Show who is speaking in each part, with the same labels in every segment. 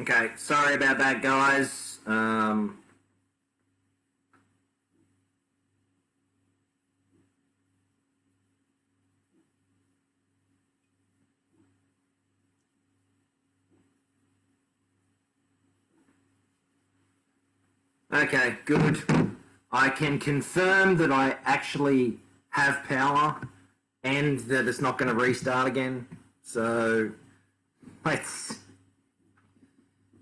Speaker 1: Okay, sorry about that, guys. Okay, good. I can confirm that I actually have power and that it's not going to restart again. So, let's.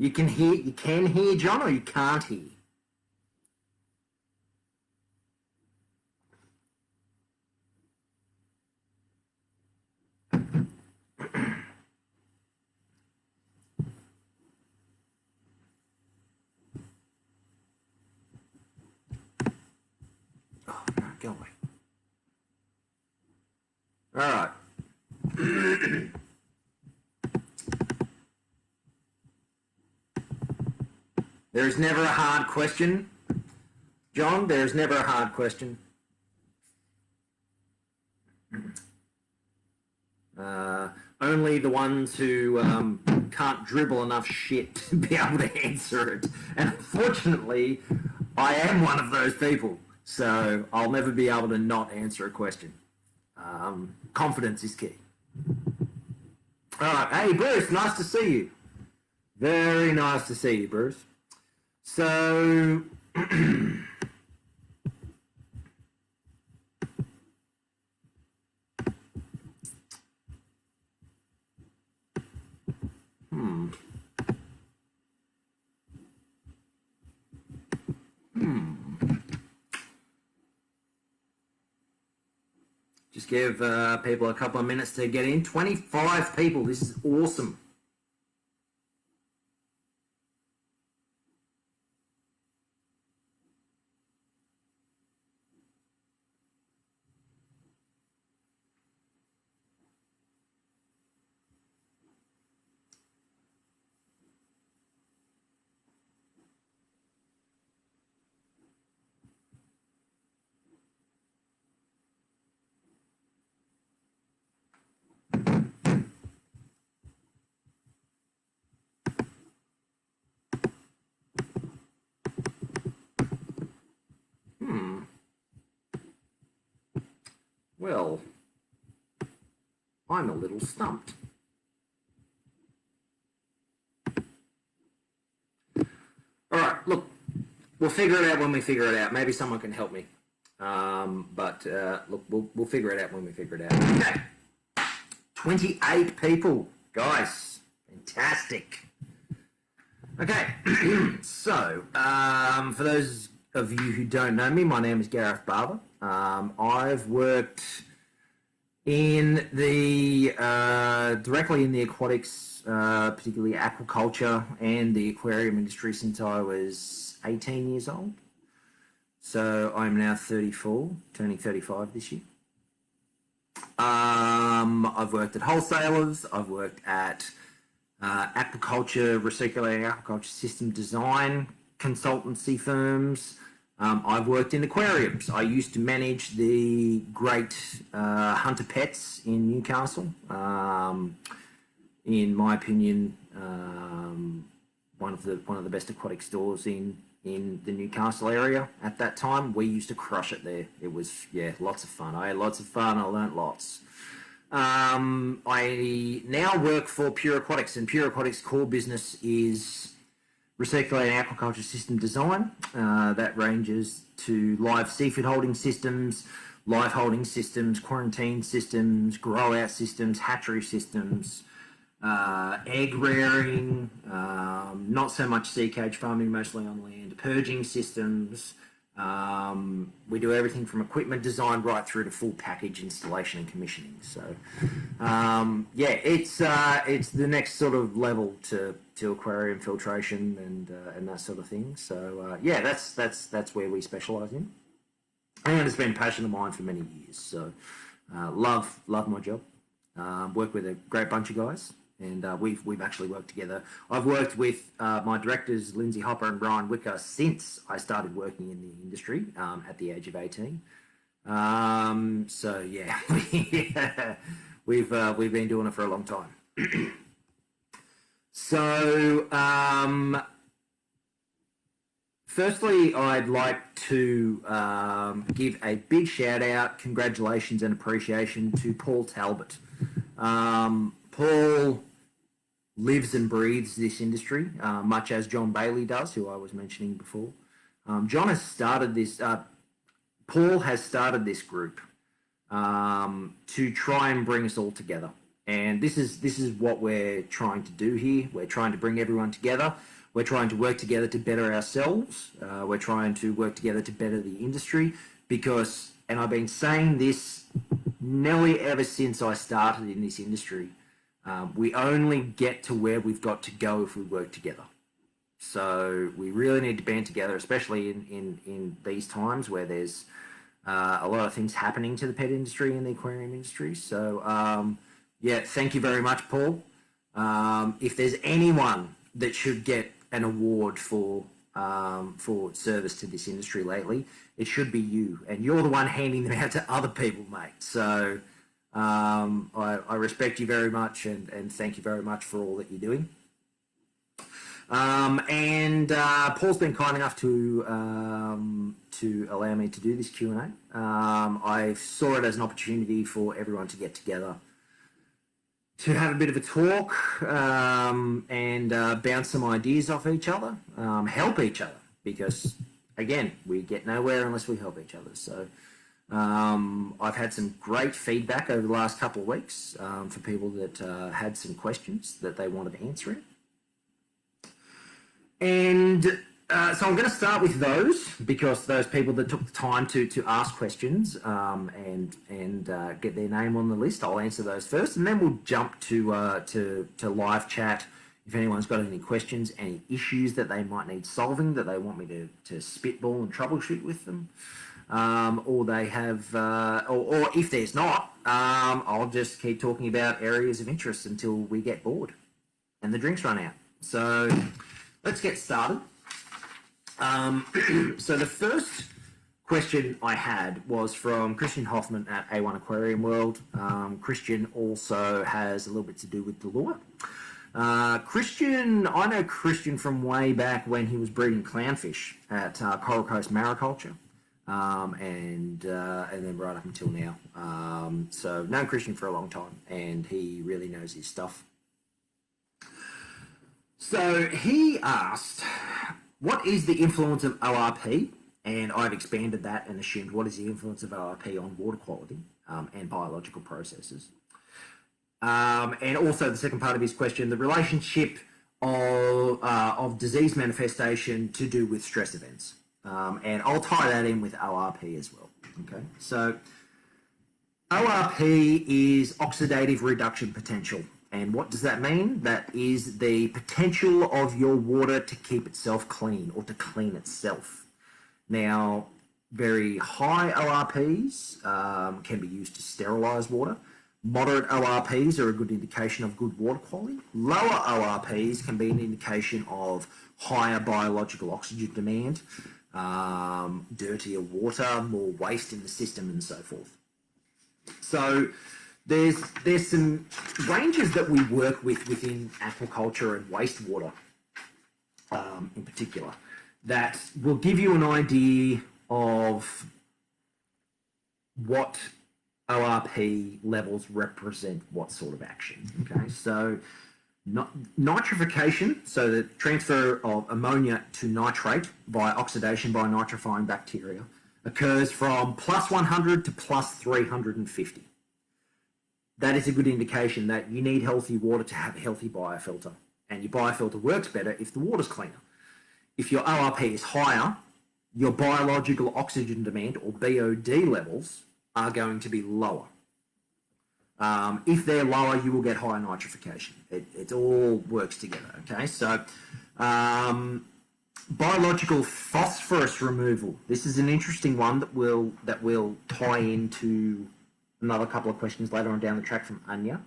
Speaker 1: You can hear John, or you can't hear. Oh no, go away. All right. There is never a hard question, John. There is never a hard question. Only the ones who can't dribble enough shit to be able to answer it. And unfortunately, I am one of those people. So I'll never be able to not answer a question. Confidence is key. All right. Hey, Bruce, nice to see you. Very nice to see you, Bruce. So... Just give people a couple of minutes to get in. 25 people. This is awesome. Well, I'm a little stumped. All right, look, we'll figure it out when we figure it out. Maybe someone can help me. But look, we'll figure it out when we figure it out. Okay, 28 people, guys, fantastic. Okay, so for those of you who don't know me, my name is Gareth Barber. I've worked in the directly in the aquatics, particularly aquaculture and the aquarium industry since I was 18 years old. So I'm now 34, turning 35 this year. I've worked at wholesalers. I've worked at aquaculture, recirculating aquaculture system design consultancy firms. I've worked in aquariums. I used to manage the great Hunter Pets in Newcastle. In my opinion, one of the best aquatic stores in the Newcastle area at that time. We used to crush it there. It was, yeah, lots of fun. I had lots of fun. I learnt lots. I now work for Pure Aquatics, and Pure Aquatics' core business is recirculating aquaculture system design. That ranges to live seafood holding systems, live holding systems, quarantine systems, grow out systems, hatchery systems, egg rearing, not so much sea cage farming, mostly on land, purging systems. We do everything from equipment design right through to full package installation and commissioning. So, yeah, it's the next sort of level to aquarium filtration and that sort of thing. So, yeah, that's where we specialise in, and it's been a passion of mine for many years. So, love my job. Work with a great bunch of guys. And we've actually worked together. I've worked with my directors, Lindsay Hopper and Brian Wicker, since I started working in the industry at the age of 18. So yeah, we've been doing it for a long time. So, firstly, I'd like to give a big shout out, congratulations, and appreciation to Paul Talbot. Paul lives and breathes this industry, much as John Bailey does, who I was mentioning before. John has started this. Paul has started this group to try and bring us all together. And this is what we're trying to do here. We're trying to bring everyone together. We're trying to work together to better ourselves. We're trying to work together to better the industry because, and I've been saying this nearly ever since I started in this industry, we only get to where we've got to go if we work together. So we really need to band together, especially in these times where there's a lot of things happening to the pet industry and the aquarium industry. So yeah, thank you very much, Paul. If there's anyone that should get an award for service to this industry lately, it should be you, and you're the one handing them out to other people, mate. So I respect you very much, and thank you very much for all that you're doing. Paul's been kind enough to allow me to do this Q&A. I saw it as an opportunity for everyone to get together, to have a bit of a talk, and bounce some ideas off each other, help each other, because again, we get nowhere unless we help each other. So I've had some great feedback over the last couple of weeks for people that had some questions that they wanted answering. And so I'm going to start with those, because those people that took the time to ask questions and get their name on the list, I'll answer those first, and then we'll jump to live chat. If anyone's got any questions, any issues that they might need solving, that they want me to spitball and troubleshoot with them, or they have, or if there's not, I'll just keep talking about areas of interest until we get bored and the drinks run out. So let's get started. So the first question I had was from Christian Hoffman at A1 Aquarium World. Christian also has a little bit to do with the lure. Christian, I know Christian from way back when he was breeding clownfish at Coral Coast Mariculture, and then right up until now. So known Christian for a long time, and he really knows his stuff. So he asked, what is the influence of ORP? And I've expanded that and assumed, what is the influence of ORP on water quality and biological processes? And also the second part of his question, the relationship of disease manifestation to do with stress events. And I'll tie that in with ORP as well. Okay, so ORP is oxidative reduction potential. And what does that mean? That is the potential of your water to keep itself clean or to clean itself. Now, very high ORPs can be used to sterilize water. Moderate ORPs are a good indication of good water quality. Lower ORPs can be an indication of higher biological oxygen demand, dirtier water, more waste in the system, and so forth. So there's some ranges that we work with within aquaculture and wastewater in particular that will give you an idea of what ORP levels represent what sort of action. Okay, so nitrification, so the transfer of ammonia to nitrate by oxidation by nitrifying bacteria, occurs from plus 100 to plus 350. That is a good indication that you need healthy water to have a healthy biofilter. And your biofilter works better if the water's cleaner. If your ORP is higher, your biological oxygen demand, or BOD levels, are going to be lower. If they're lower, you will get higher nitrification. It all works together, okay? So biological phosphorus removal. This is an interesting one that will tie into another couple of questions later on down the track from Anya.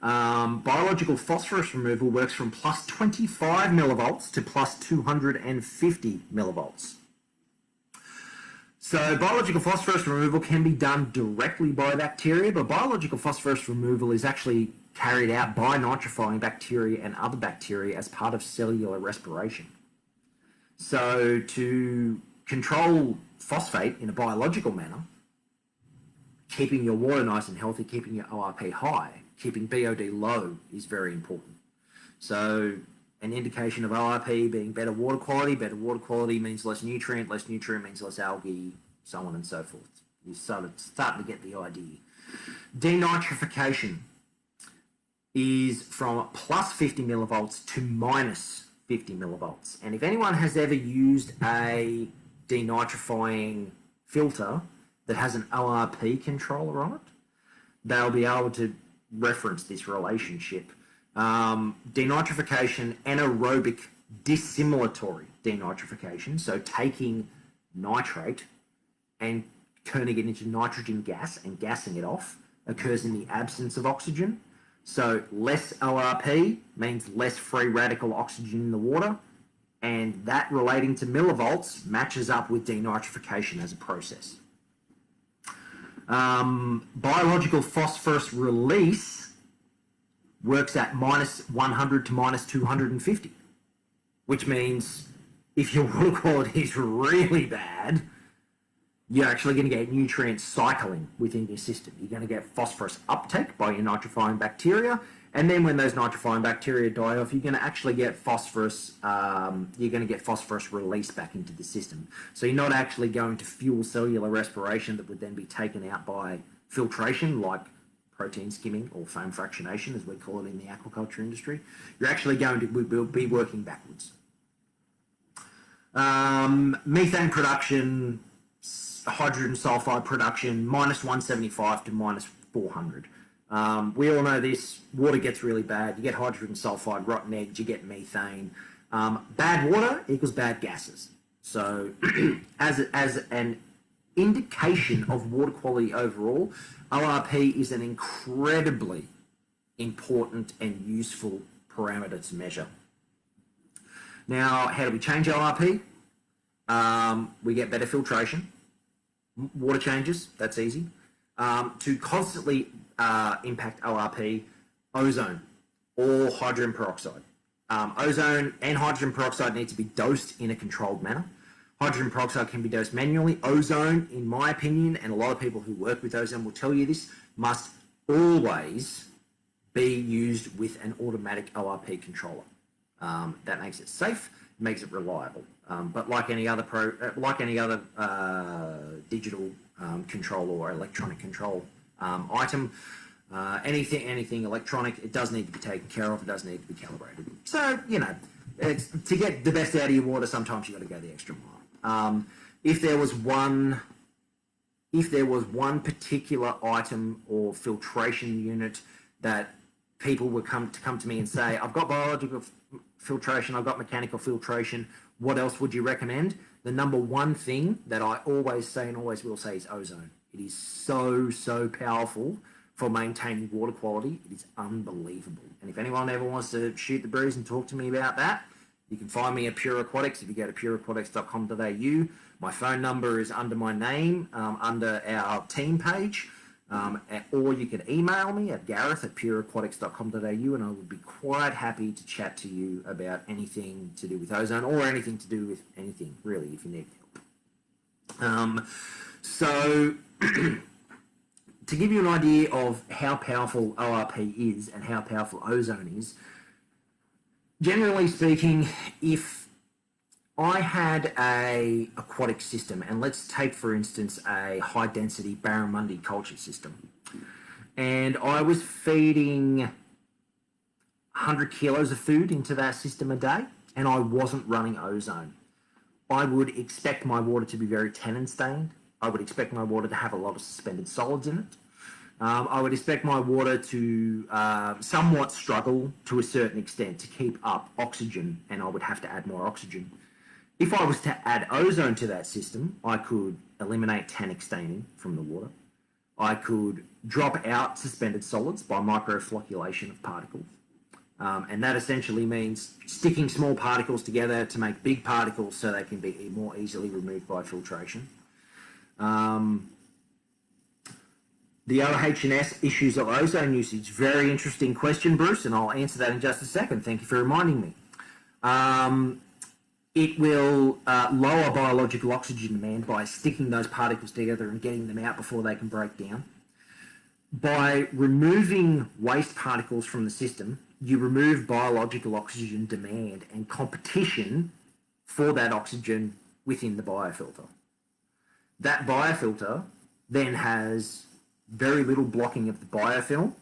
Speaker 1: Biological phosphorus removal works from plus 25 millivolts to plus 250 millivolts. So biological phosphorus removal can be done directly by bacteria, but biological phosphorus removal is actually carried out by nitrifying bacteria and other bacteria as part of cellular respiration. So to control phosphate in a biological manner, keeping your water nice and healthy, keeping your ORP high, keeping BOD low is very important. So an indication of ORP being better water quality means less nutrient means less algae, so on and so forth. You're starting to get the idea. Denitrification is from plus 50 millivolts to minus 50 millivolts. And if anyone has ever used a denitrifying filter that has an ORP controller on it, they'll be able to reference this relationship. Denitrification, anaerobic dissimilatory denitrification, so taking nitrate and turning it into nitrogen gas and gassing it off, occurs in the absence of oxygen. So less ORP means less free radical oxygen in the water, and that relating to millivolts matches up with denitrification as a process. Biological phosphorus release works at minus 100 to minus 250, which means if your water quality is really bad, you're actually going to get nutrient cycling within your system. You're going to get phosphorus uptake by your nitrifying bacteria, and then when those nitrifying bacteria die off, you're going to actually get phosphorus. You're going to get phosphorus release back into the system. So you're not actually going to fuel cellular respiration that would then be taken out by filtration, like protein skimming or foam fractionation, as we call it in the aquaculture industry. You're actually going to be working backwards. Methane production, hydrogen sulfide production, minus 175 to minus 400. We all know this. Water gets really bad. You get hydrogen sulfide, rotten eggs, you get methane. Bad water equals bad gases. So as an indication of water quality overall, ORP is an incredibly important and useful parameter to measure. Now, how do we change ORP? We get better filtration. Water changes, that's easy. To constantly impact ORP, ozone or hydrogen peroxide. Ozone and hydrogen peroxide need to be dosed in a controlled manner. Hydrogen peroxide can be dosed manually. Ozone, in my opinion, and a lot of people who work with ozone will tell you this, must always be used with an automatic ORP controller. That makes it safe, makes it reliable. But like any other digital control or electronic control item, anything electronic, it does need to be taken care of. It does need to be calibrated. So to get the best out of your water, sometimes you got to go the extra mile. If there was one particular item or filtration unit that people would come to me and say, I've got biological filtration, I've got mechanical filtration, what else would you recommend? The number one thing that I always say and always will say is ozone. It is so powerful for maintaining water quality. It is unbelievable. And if anyone ever wants to shoot the breeze and talk to me about that, you can find me at Pure Aquatics. If you go to pureaquatics.com.au, my phone number is under my name, under our team page, or you can email me at gareth@pureaquatics.com.au, and I would be quite happy to chat to you about anything to do with ozone or anything to do with anything, really, if you need help. So to give you an idea of how powerful ORP is and how powerful ozone is, generally speaking, if I had a aquatic system, and let's take, for instance, a high-density barramundi culture system, and I was feeding 100 kilos of food into that system a day, and I wasn't running ozone, I would expect my water to be very tannin stained. I would expect my water to have a lot of suspended solids in it. I would expect my water to somewhat struggle to a certain extent to keep up oxygen, and I would have to add more oxygen. If I was to add ozone to that system, I could eliminate tannic staining from the water. I could drop out suspended solids by microflocculation of particles. And that essentially means sticking small particles together to make big particles so they can be more easily removed by filtration. The OH&S issues of ozone usage. Very interesting question, Bruce, and I'll answer that in just a second. Thank you for reminding me. It will lower biological oxygen demand by sticking those particles together and getting them out before they can break down. By removing waste particles from the system, you remove biological oxygen demand and competition for that oxygen within the biofilter. That biofilter then has very little blocking of the biofilm,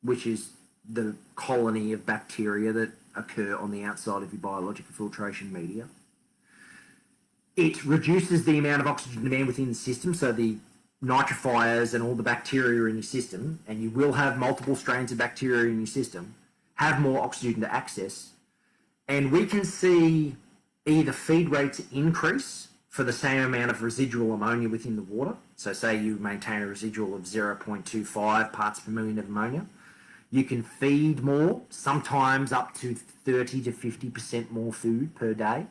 Speaker 1: which is the colony of bacteria that occur on the outside of your biological filtration media. It reduces the amount of oxygen demand within the system, so the nitrifiers and all the bacteria in your system, and you will have multiple strains of bacteria in your system, have more oxygen to access. And we can see either feed rates increase for the same amount of residual ammonia within the water. So say you maintain a residual of 0.25 parts per million of ammonia. You can feed more, sometimes up to 30 to 50% more food per day.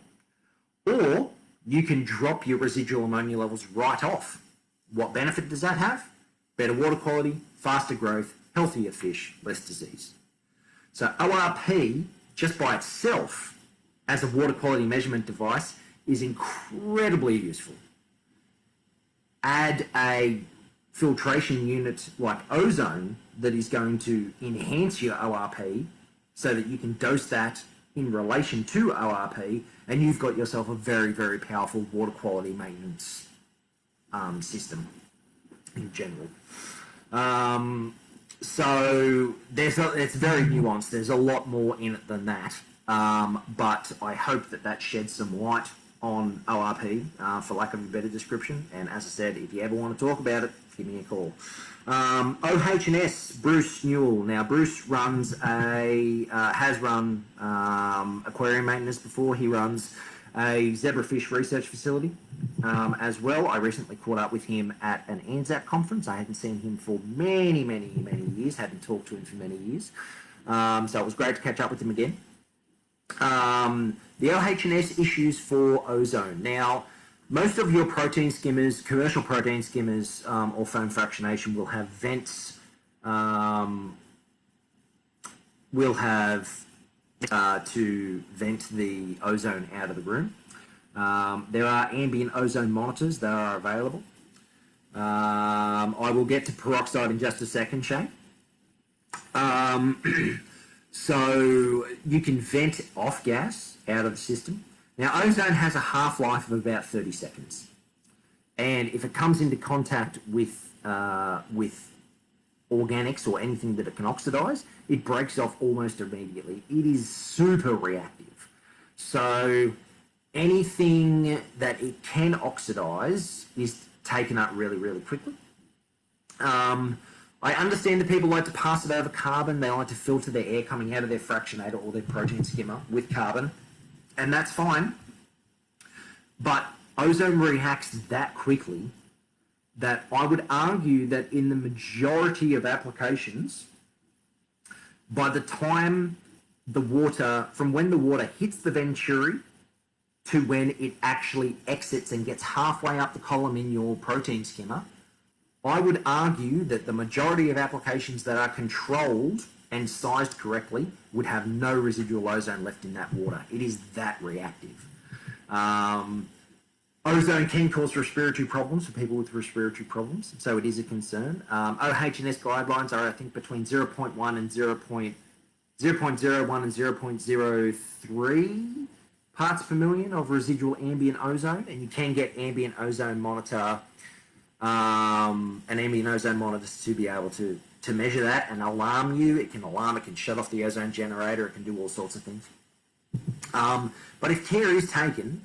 Speaker 1: Or you can drop your residual ammonia levels right off. What benefit does that have? Better water quality, faster growth, healthier fish, less disease. So ORP, just by itself, as a water quality measurement device, is incredibly useful. Add a filtration unit like ozone that is going to enhance your ORP so that you can dose that in relation to ORP, and you've got yourself a very, very powerful water quality maintenance system in general. So it's very nuanced. There's a lot more in it than that. But I hope that sheds some light on ORP, for lack of a better description. And as I said, if you ever want to talk about it, give me a call. OH&S, Bruce Newell. Now, Bruce runs has run aquarium maintenance before. He runs a zebrafish research facility as well. I recently caught up with him at an ANZAC conference. I hadn't seen him for many, many, many years, hadn't talked to him for many years. So it was great to catch up with him again. The OH&S issues for ozone. Now, most of your protein skimmers, commercial protein skimmers or foam fractionation will have vents, will have to vent the ozone out of the room. There are ambient ozone monitors that are available. I will get to peroxide in just a second, Shane. So you can vent off gas out of the system. Now, ozone has a half-life of about 30 seconds. And if it comes into contact with organics or anything that it can oxidize, it breaks off almost immediately. It is super reactive. So anything that it can oxidize is taken up really, really quickly. I understand that people like to pass it over carbon. They like to filter their air coming out of their fractionator or their protein skimmer with carbon, and that's fine. But ozone reacts that quickly that I would argue that in the majority of applications, by the time the water, from when the water hits the venturi to when it actually exits and gets halfway up the column in your protein skimmer, I would argue that the majority of applications that are controlled and sized correctly would have no residual ozone left in that water. It is that reactive. Ozone can cause respiratory problems for people with respiratory problems, so it is a concern. OH&S guidelines are, I think, between 0.1 and 0.01 and 0.03 parts per million of residual ambient ozone, and you can get ambient ozone monitor, an ambient ozone monitor to be able to measure that and alarm you. It can alarm, it can shut off the ozone generator, it can do all sorts of things. But if care is taken,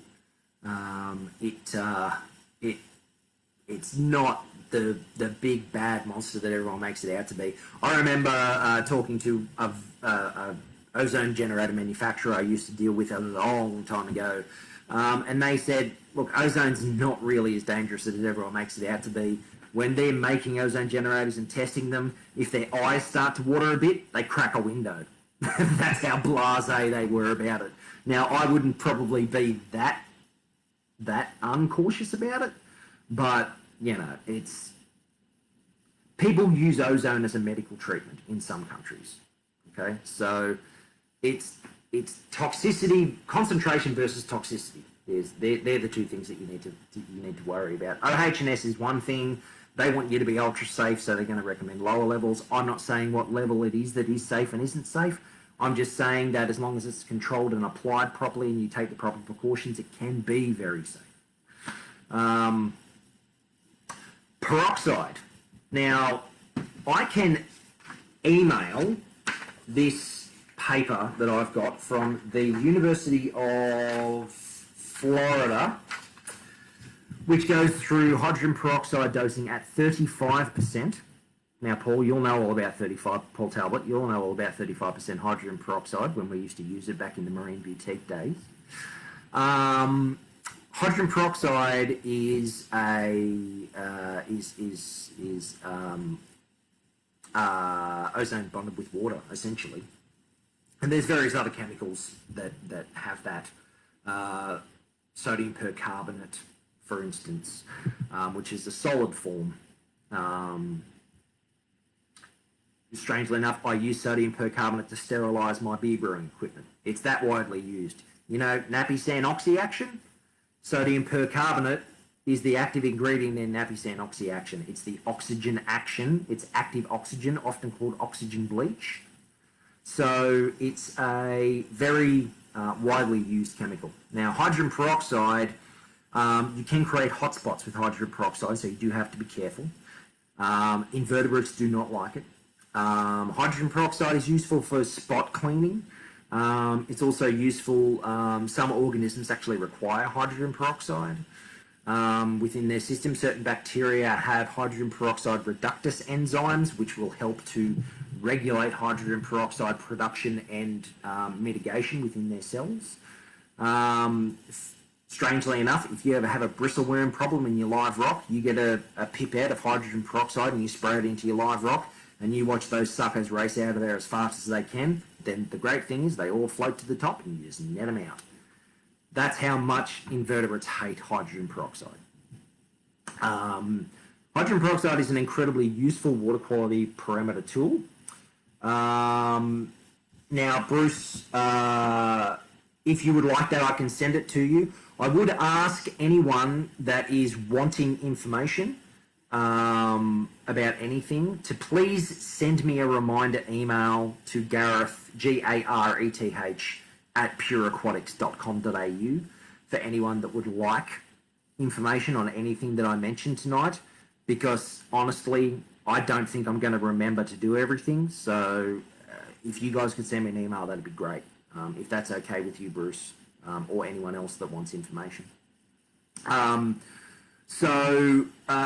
Speaker 1: it's not the big bad monster that everyone makes it out to be. I remember talking to a ozone generator manufacturer I used to deal with a long time ago, and they said, look, ozone's not really as dangerous as everyone makes it out to be. When they're making ozone generators and testing them, if their eyes start to water a bit, they crack a window. That's how blasé they were about it. Now, I wouldn't probably be that uncautious about it, but, you know, people use ozone as a medical treatment in some countries. Okay, so it's toxicity, concentration versus toxicity. They're the two things that you need to worry about. OH&S is one thing. They want you to be ultra safe, so they're going to recommend lower levels. I'm not saying what level it is that is safe and isn't safe. I'm just saying that as long as it's controlled and applied properly and you take the proper precautions, it can be very safe. Peroxide. Now, I can email this paper that I've got from the University of Florida, which goes through hydrogen peroxide dosing at 35%. Now, Paul, you'll know all about Paul Talbot, you'll know all about 35% hydrogen peroxide when we used to use it back in the Marine Boutique days. Hydrogen peroxide is ozone bonded with water, essentially. And there's various other chemicals that have that. Sodium percarbonate, for instance, which is a solid form. Strangely enough, I use sodium percarbonate to sterilise my beer brewing equipment. It's that widely used. You know, Napisan oxy-action? Sodium percarbonate is the active ingredient in Napisan oxy-action. It's the oxygen action. It's active oxygen, often called oxygen bleach. So it's a very widely used chemical. Now, hydrogen peroxide, you can create hotspots with hydrogen peroxide, so you do have to be careful. Invertebrates do not like it. Hydrogen peroxide is useful for spot cleaning. It's also useful, some organisms actually require hydrogen peroxide within their system. Certain bacteria have hydrogen peroxide reductase enzymes, which will help to regulate hydrogen peroxide production and mitigation within their cells. Strangely enough, if you ever have a bristleworm problem in your live rock, you get a pipette of hydrogen peroxide and you spray it into your live rock, and you watch those suckers race out of there as fast as they can. Then the great thing is they all float to the top and you just net them out. That's how much invertebrates hate hydrogen peroxide. Hydrogen peroxide is an incredibly useful water quality parameter tool. Now, Bruce, if you would like that, I can send it to you. I would ask anyone that is wanting information about anything to please send me a reminder email to Gareth, Gareth, at pureaquatics.com.au for anyone that would like information on anything that I mentioned tonight, because honestly, I don't think I'm going to remember to do everything. So if you guys could send me an email, that'd be great. If that's okay with you, Bruce, or anyone else that wants information.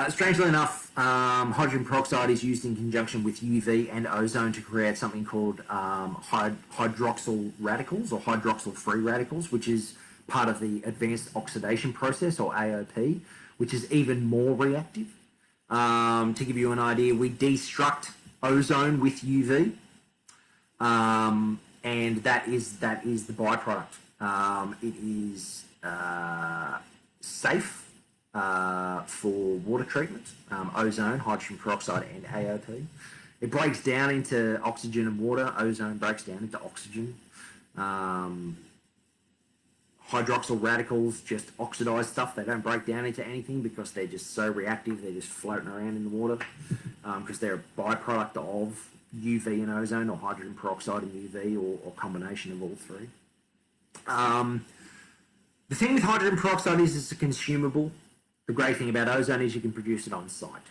Speaker 1: Strangely enough, hydrogen peroxide is used in conjunction with UV and ozone to create something called hydroxyl radicals, or hydroxyl-free radicals, which is part of the advanced oxidation process, or AOP, which is even more reactive. To give you an idea, we destruct ozone with UV, and that is the byproduct. It is safe for water treatment, ozone, hydrogen peroxide, and AOP. It breaks down into oxygen and water. Ozone breaks down into oxygen. Hydroxyl radicals just oxidize stuff. They don't break down into anything because they're just so reactive. They're just floating around in the water because they're a byproduct of UV and ozone, or hydrogen peroxide and UV, or combination of all three. The thing with hydrogen peroxide is it's a consumable. The great thing about ozone is you can produce it on site.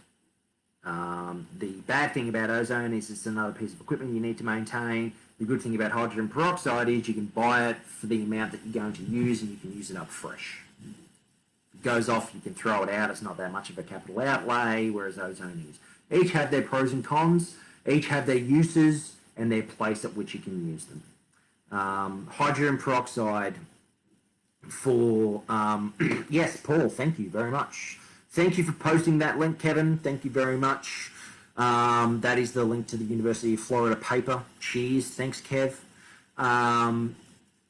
Speaker 1: The bad thing about ozone is it's another piece of equipment you need to maintain. The good thing about hydrogen peroxide is you can buy it for the amount that you're going to use, and you can use it up fresh. If it goes off, you can throw it out. It's not that much of a capital outlay, whereas ozone is. Each have their pros and cons. Each have their uses and their place at which you can use them. Hydrogen peroxide for, yes, Paul, thank you very much. Thank you for posting that link, Kevin. Thank you very much. That is the link to the University of Florida paper. Cheers. Thanks, Kev.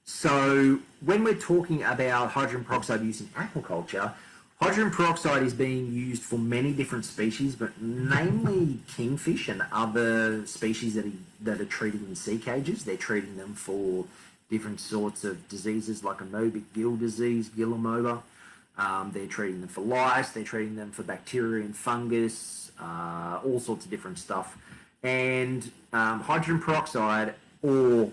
Speaker 1: So when we're talking about hydrogen peroxide use in aquaculture, Hydrogen peroxide is being used for many different species, but namely kingfish and other species that are treated in sea cages. They're treating them for different sorts of diseases like amoebic gill disease, Guillemot. They're treating them for lice. They're treating them for bacteria and fungus, all sorts of different stuff. And hydrogen peroxide or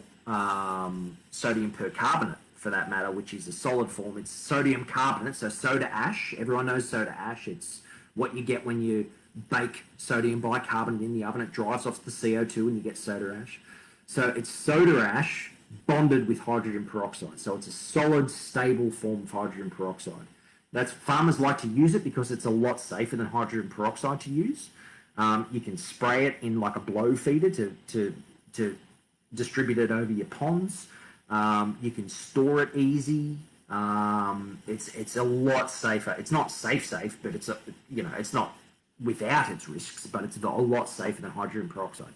Speaker 1: sodium percarbonate, for that matter, which is a solid form. It's sodium carbonate, so soda ash. Everyone knows soda ash. It's what you get when you bake sodium bicarbonate in the oven. It dries off the CO2 and you get soda ash. So it's soda ash bonded with hydrogen peroxide. So it's a solid, stable form of hydrogen peroxide. Farmers like to use it because it's a lot safer than hydrogen peroxide to use. You can spray it in like a blow feeder to distribute it over your ponds. You can store it easy. It's a lot safer. It's not safe, but it's not without its risks, but it's a lot safer than hydrogen peroxide.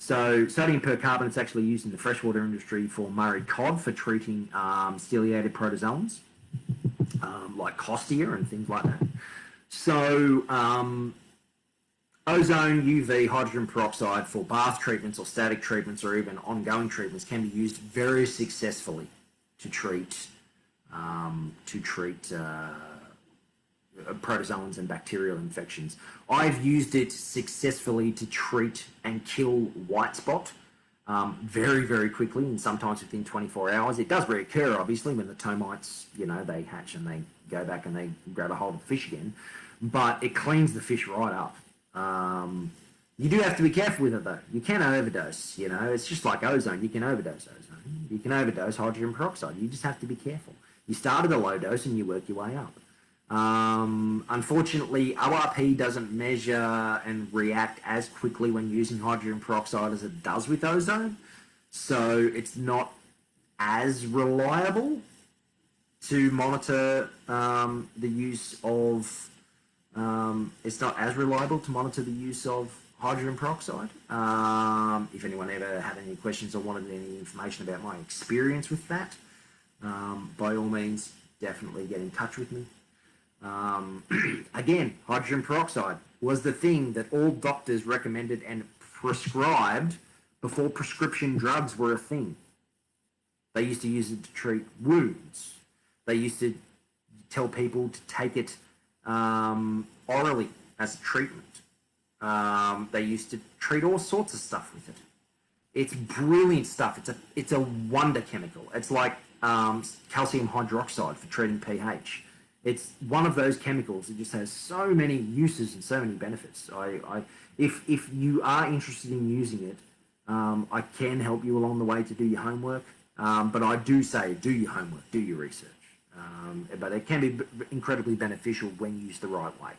Speaker 1: So sodium percarbonate is actually used in the freshwater industry for Murray cod for treating ciliated protozoans, like Costia and things like that. So ozone, UV, hydrogen peroxide for bath treatments or static treatments or even ongoing treatments can be used very successfully to treat protozoans and bacterial infections. I've used it successfully to treat and kill white spot very, very quickly, and sometimes within 24 hours. It does reoccur, obviously, when the termites, they hatch and they go back and they grab a hold of the fish again, but it cleans the fish right up. You do have to be careful with it, though. You can overdose, It's just like ozone. You can overdose ozone. You can overdose hydrogen peroxide. You just have to be careful. You start at a low dose and you work your way up. Unfortunately, ORP doesn't measure and react as quickly when using hydrogen peroxide as it does with ozone. So it's not as reliable to monitor the use of it's not as reliable to monitor the use of hydrogen peroxide. If anyone ever had any questions or wanted any information about my experience with that, by all means, definitely get in touch with me. Again, hydrogen peroxide was the thing that all doctors recommended and prescribed before prescription drugs were a thing. They used to use it to treat wounds. They used to tell people to take it orally as a treatment. They used to treat all sorts of stuff with it. It's brilliant stuff. It's a wonder chemical. It's like calcium hydroxide for treating pH. It's one of those chemicals that just has so many uses and so many benefits. If you are interested in using it, I can help you along the way to do your homework. But I do say, do your homework, do your research. But it can be incredibly beneficial when used the right way.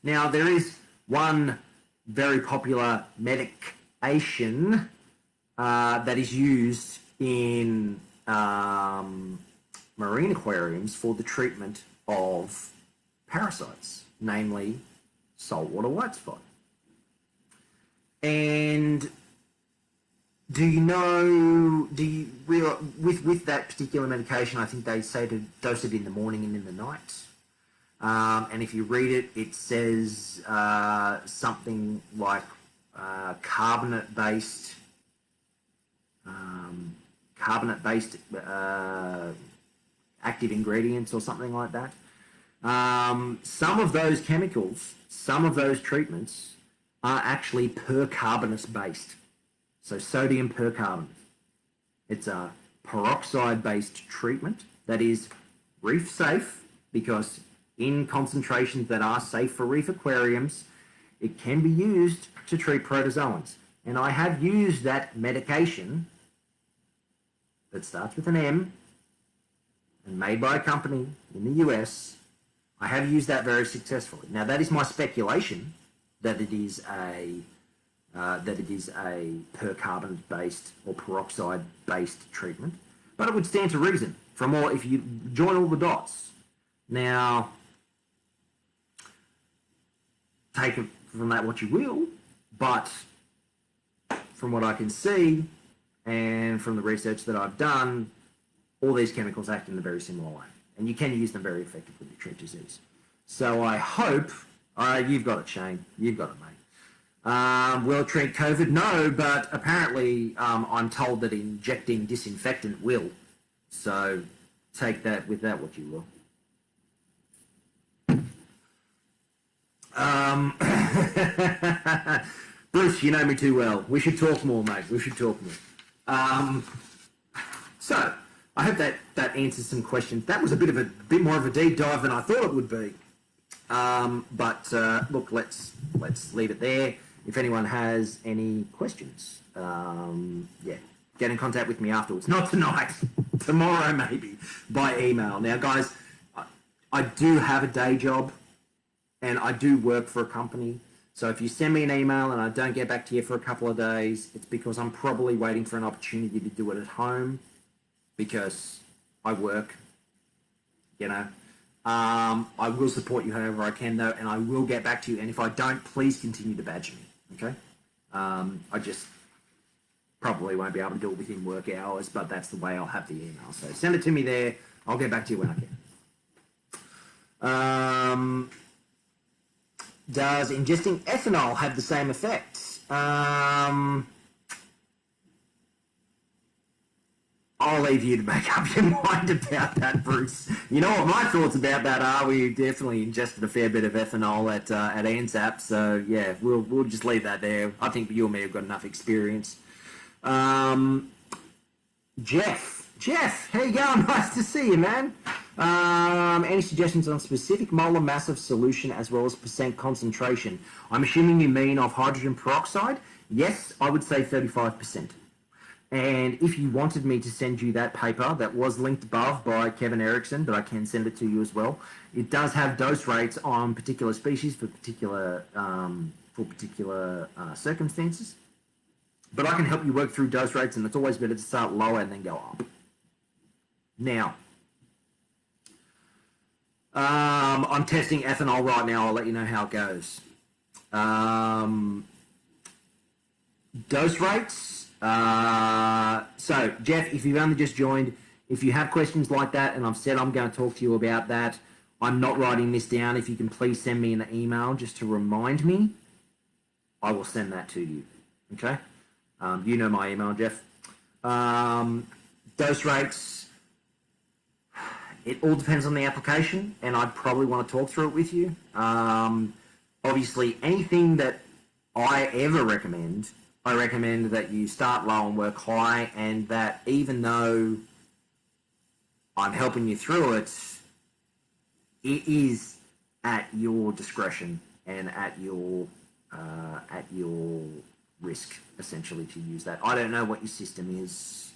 Speaker 1: Now, there is one very popular medication that is used in marine aquariums for the treatment of parasites, namely saltwater white spot. And with that particular medication, I think they say to dose it in the morning and in the night. And if you read it, it says something like carbonate-based active ingredients or something like that. Some of those chemicals, some of those treatments are actually percarbonate-based. So sodium percarbonate. It's a peroxide-based treatment that is reef safe because in concentrations that are safe for reef aquariums, it can be used to treat protozoans. And I have used that medication that starts with an M and made by a company in the US. I have used that very successfully. Now that is my speculation that it is a percarbonate-based or peroxide-based treatment, but it would stand to reason from all if you join all the dots. Now, take it from that what you will, but from what I can see and from the research that I've done, all these chemicals act in a very similar way. and you can use them very effectively to treat disease. So I hope, you've got it, Shane, you've got it, mate. Will it treat COVID? No, but apparently I'm told that injecting disinfectant will. So take that with that what you will. Bruce, you know me too well. We should talk more, mate. We should talk more. So I hope that answers some questions. That was a bit more of a deep dive than I thought it would be. But look, let's leave it there. If anyone has any questions, yeah, get in contact with me afterwards. Not tonight, tomorrow maybe, by email. Now, guys, I do have a day job, and I do work for a company. So if you send me an email and I don't get back to you for a couple of days, it's because I'm probably waiting for an opportunity to do it at home, because I work, you know. I will support you however I can, though, and I will get back to you. And if I don't, please continue to badger me, okay? I just probably won't be able to do it within work hours, but that's the way I'll have the email. So send it to me there. I'll get back to you when I can. Does ingesting ethanol have the same effect? I'll leave you to make up your mind about that, Bruce. You know what my thoughts about that are. We definitely ingested a fair bit of ethanol at ANZAP, so yeah, we'll just leave that there. I think you and me have got enough experience. Jeff, how you going? Nice to see you, man. Any suggestions on specific molar mass of solution as well as percent concentration? I'm assuming you mean of hydrogen peroxide. Yes, I would say 35%. And if you wanted me to send you that paper that was linked above by Kevin Erickson, but I can send it to you as well, it does have dose rates on particular species for particular circumstances. But I can help you work through dose rates, and it's always better to start lower and then go up. Now, I'm testing ethanol right now. I'll let you know how it goes. Dose rates. So, Jeff, if you've only just joined, if you have questions like that, and I've said I'm going to talk to you about that, I'm not writing this down. If you can please send me an email just to remind me, I will send that to you. Okay? You know my email, Jeff. Dose rates. It all depends on the application, and I'd probably want to talk through it with you. Obviously, anything that I ever recommend, I recommend that you start low and work high, and that even though I'm helping you through it, it is at your discretion and at your risk, essentially, to use that. I don't know what your system is.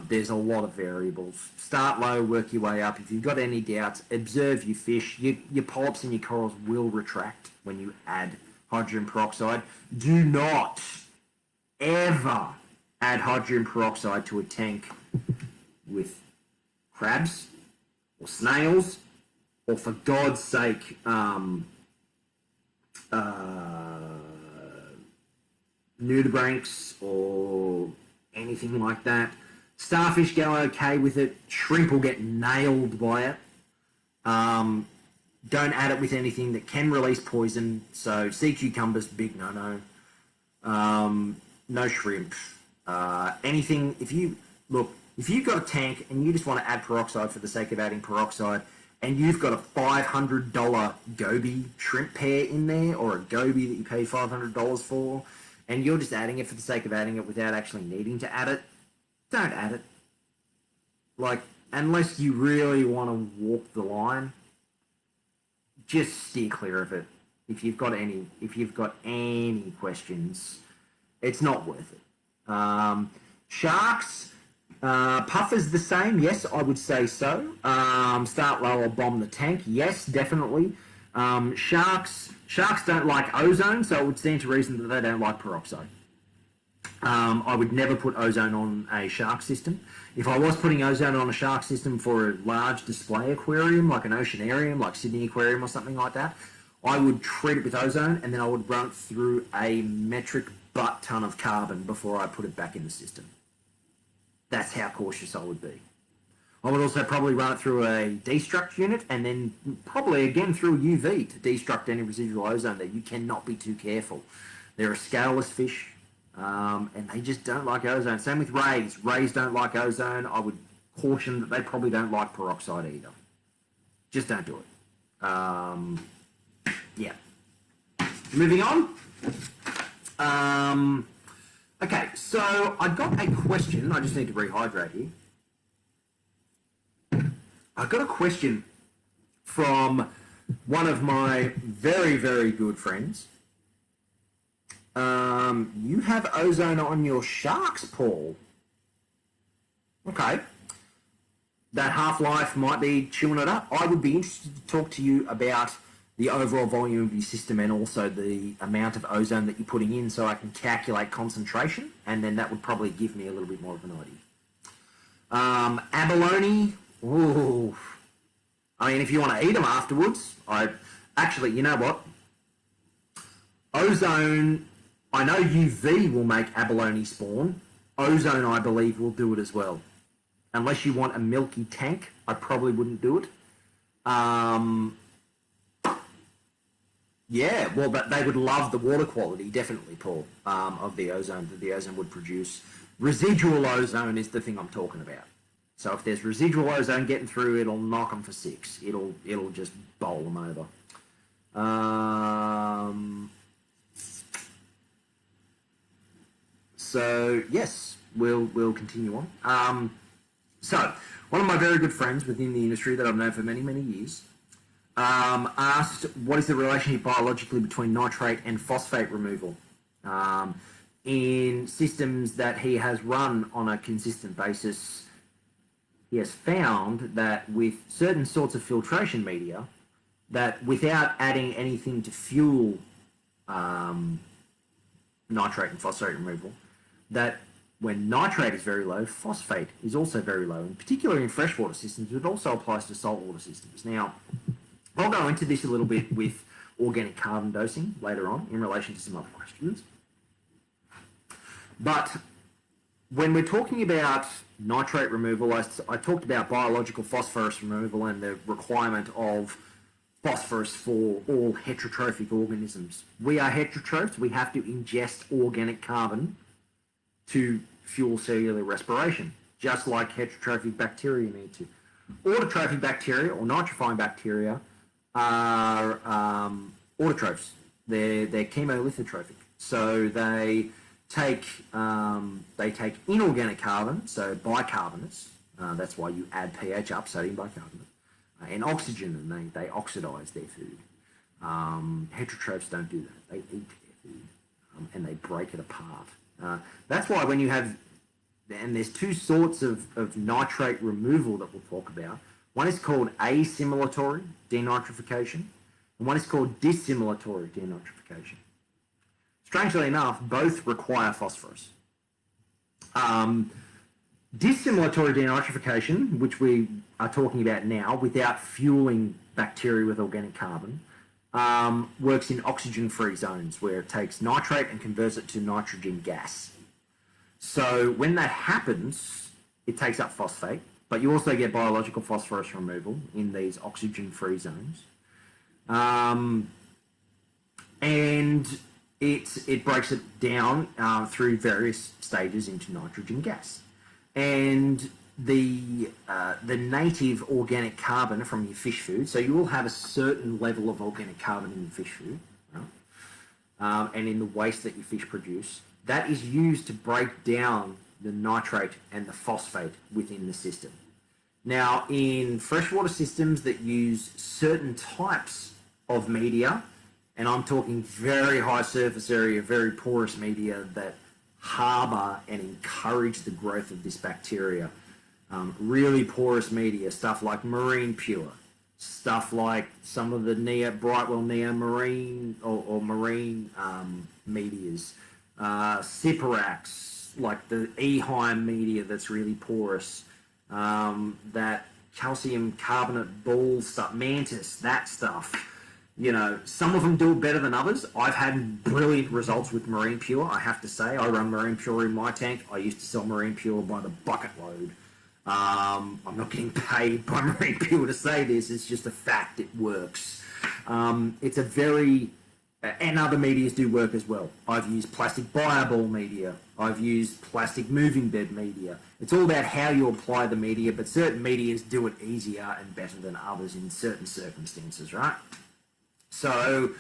Speaker 1: There's a lot of variables. Start low, work your way up. If you've got any doubts, observe your fish. Your polyps and your corals will retract when you add hydrogen peroxide. Do not ever add hydrogen peroxide to a tank with crabs or snails, or for God's sake, nudibranchs or anything like that. Starfish go okay with it. Shrimp will get nailed by it. Don't add it with anything that can release poison. So sea cucumbers, big no-no. No shrimp. Anything, if you've got a tank and you just want to add peroxide for the sake of adding peroxide, and you've got a $500 goby shrimp pair in there, or a goby that you pay $500 for, and you're just adding it for the sake of adding it without actually needing to add it, don't add it. Like, unless you really want to walk the line, just steer clear of it. If you've got any questions, it's not worth it. Sharks, puffers the same? Yes, I would say so. Start low or bomb the tank? Yes, definitely. Sharks don't like ozone, so it would stand to reason that they don't like peroxide. I would never put ozone on a shark system. If I was putting ozone on a shark system for a large display aquarium, like an oceanarium, like Sydney Aquarium or something like that, I would treat it with ozone, and then I would run it through a metric butt ton of carbon before I put it back in the system. That's how cautious I would be. I would also probably run it through a destruct unit and then probably again through UV to destruct any residual ozone there. You cannot be too careful. They're a scaleless fish, and they just don't like ozone. Same with rays. Rays don't like ozone. I would caution that they probably don't like peroxide either. Just don't do it. Yeah. Moving on. Okay, so I got a question. I just need to rehydrate here. I got a question from one of my very, very good friends. You have ozone on your sharks, Paul. Okay. That half-life might be chewing it up. I would be interested to talk to you about the overall volume of your system and also the amount of ozone that you're putting in so I can calculate concentration, and then that would probably give me a little bit more of an idea. Abalone, ooh. I mean, if you want to eat them afterwards, actually, you know what? Ozone, I know UV will make abalone spawn. Ozone, I believe, will do it as well. Unless you want a milky tank, I probably wouldn't do it. Yeah, well, but they would love the water quality, definitely, Paul, of the ozone that the ozone would produce. Residual ozone is the thing I'm talking about. So if there's residual ozone getting through, it'll knock them for 6. It'll just bowl them over. So yes, we'll continue on. So one of my very good friends within the industry that I've known for many, many years asked, what is the relationship biologically between nitrate and phosphate removal in systems that he has run on a consistent basis? He has found that with certain sorts of filtration media, that without adding anything to fuel nitrate and phosphate removal, that when nitrate is very low, phosphate is also very low, and particularly in freshwater systems, it also applies to saltwater systems. Now, I'll go into this a little bit with organic carbon dosing later on in relation to some other questions. But when we're talking about nitrate removal, I talked about biological phosphorus removal and the requirement of phosphorus for all heterotrophic organisms. We are heterotrophs. We have to ingest organic carbon to fuel cellular respiration, just like heterotrophic bacteria need to. Autotrophic bacteria or nitrifying bacteria are autotrophs. They're chemolithotrophic. So they take inorganic carbon, so bicarbonates. That's why you add pH up, sodium bicarbonate, and oxygen, and they oxidize their food. Heterotrophs don't do that. They eat their food, and they break it apart. That's why when you have, and there's two sorts of nitrate removal that we'll talk about. One is called assimilatory denitrification, and one is called dissimilatory denitrification. Strangely enough, both require phosphorus. Dissimilatory denitrification, which we are talking about now, without fueling bacteria with organic carbon, works in oxygen-free zones where it takes nitrate and converts it to nitrogen gas. So when that happens, it takes up phosphate, but you also get biological phosphorus removal in these oxygen-free zones. And it breaks it down through various stages into nitrogen gas. And the native organic carbon from your fish food, so you will have a certain level of organic carbon in your fish food, right? And in the waste that your fish produce, that is used to break down the nitrate and the phosphate within the system. Now, in freshwater systems that use certain types of media, and I'm talking very high surface area, very porous media that harbour and encourage the growth of this bacteria, really porous media, stuff like Marine Pure, stuff like some of the Brightwell Neo Marine or Marine medias, Cyperax, like the Eheim media that's really porous, that calcium carbonate ball stuff, Mantis, that stuff. You know, some of them do it better than others. I've had brilliant results with Marine Pure, I have to say. I run Marine Pure in my tank. I used to sell Marine Pure by the bucket load. I'm not getting paid by marine people to say this. It's just a fact. It works. It's a very, and other medias do work as well. I've used plastic bioball media. I've used plastic moving bed media. It's all about how you apply the media, but certain medias do it easier and better than others in certain circumstances, right? So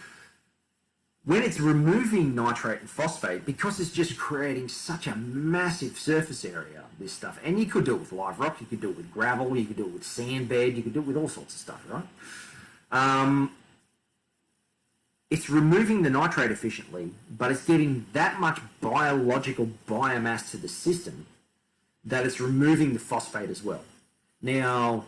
Speaker 1: when it's removing nitrate and phosphate, because it's just creating such a massive surface area, this stuff, and you could do it with live rock, you could do it with gravel, you could do it with sand bed, you could do it with all sorts of stuff, right? It's removing the nitrate efficiently, but it's getting that much biological biomass to the system that it's removing the phosphate as well. Now,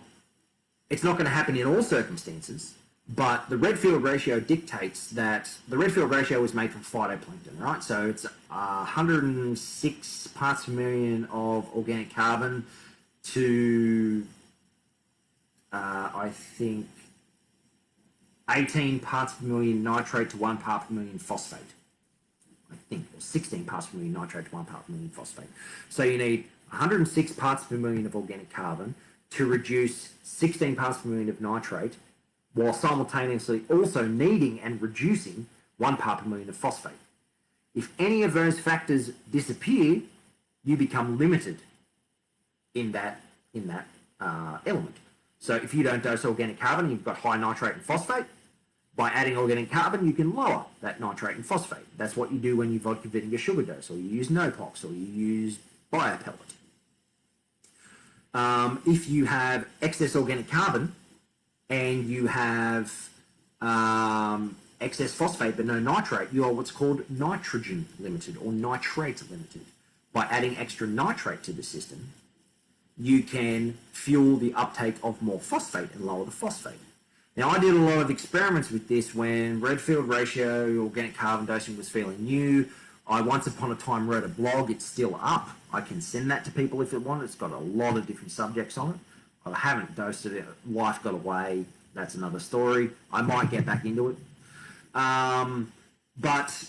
Speaker 1: it's not going to happen in all circumstances, but the Redfield ratio dictates that the Redfield ratio is made from phytoplankton, right? So it's 106 parts per million of organic carbon to, I think, 18 parts per million nitrate to 1 part per million phosphate. I think, or 16 parts per million nitrate to 1 part per million phosphate. So you need 106 parts per million of organic carbon to reduce 16 parts per million of nitrate, while simultaneously also needing and reducing 1 part per million of phosphate. If any of those factors disappear, you become limited in that element. So if you don't dose organic carbon, you've got high nitrate and phosphate. By adding organic carbon, you can lower that nitrate and phosphate. That's what you do when you vodka vinegar sugar dose, or you use Nopox, or you use biopellet. If you have excess organic carbon and you have excess phosphate but no nitrate, you are what's called nitrogen limited or nitrate limited. By adding extra nitrate to the system, you can fuel the uptake of more phosphate and lower the phosphate. Now, I did a lot of experiments with this when Redfield ratio organic carbon dosing was fairly new. I once upon a time wrote a blog. It's still up. I can send that to people if they want. It's got a lot of different subjects on it. I haven't dosed it. Life got away. That's another story. I might get back into it. But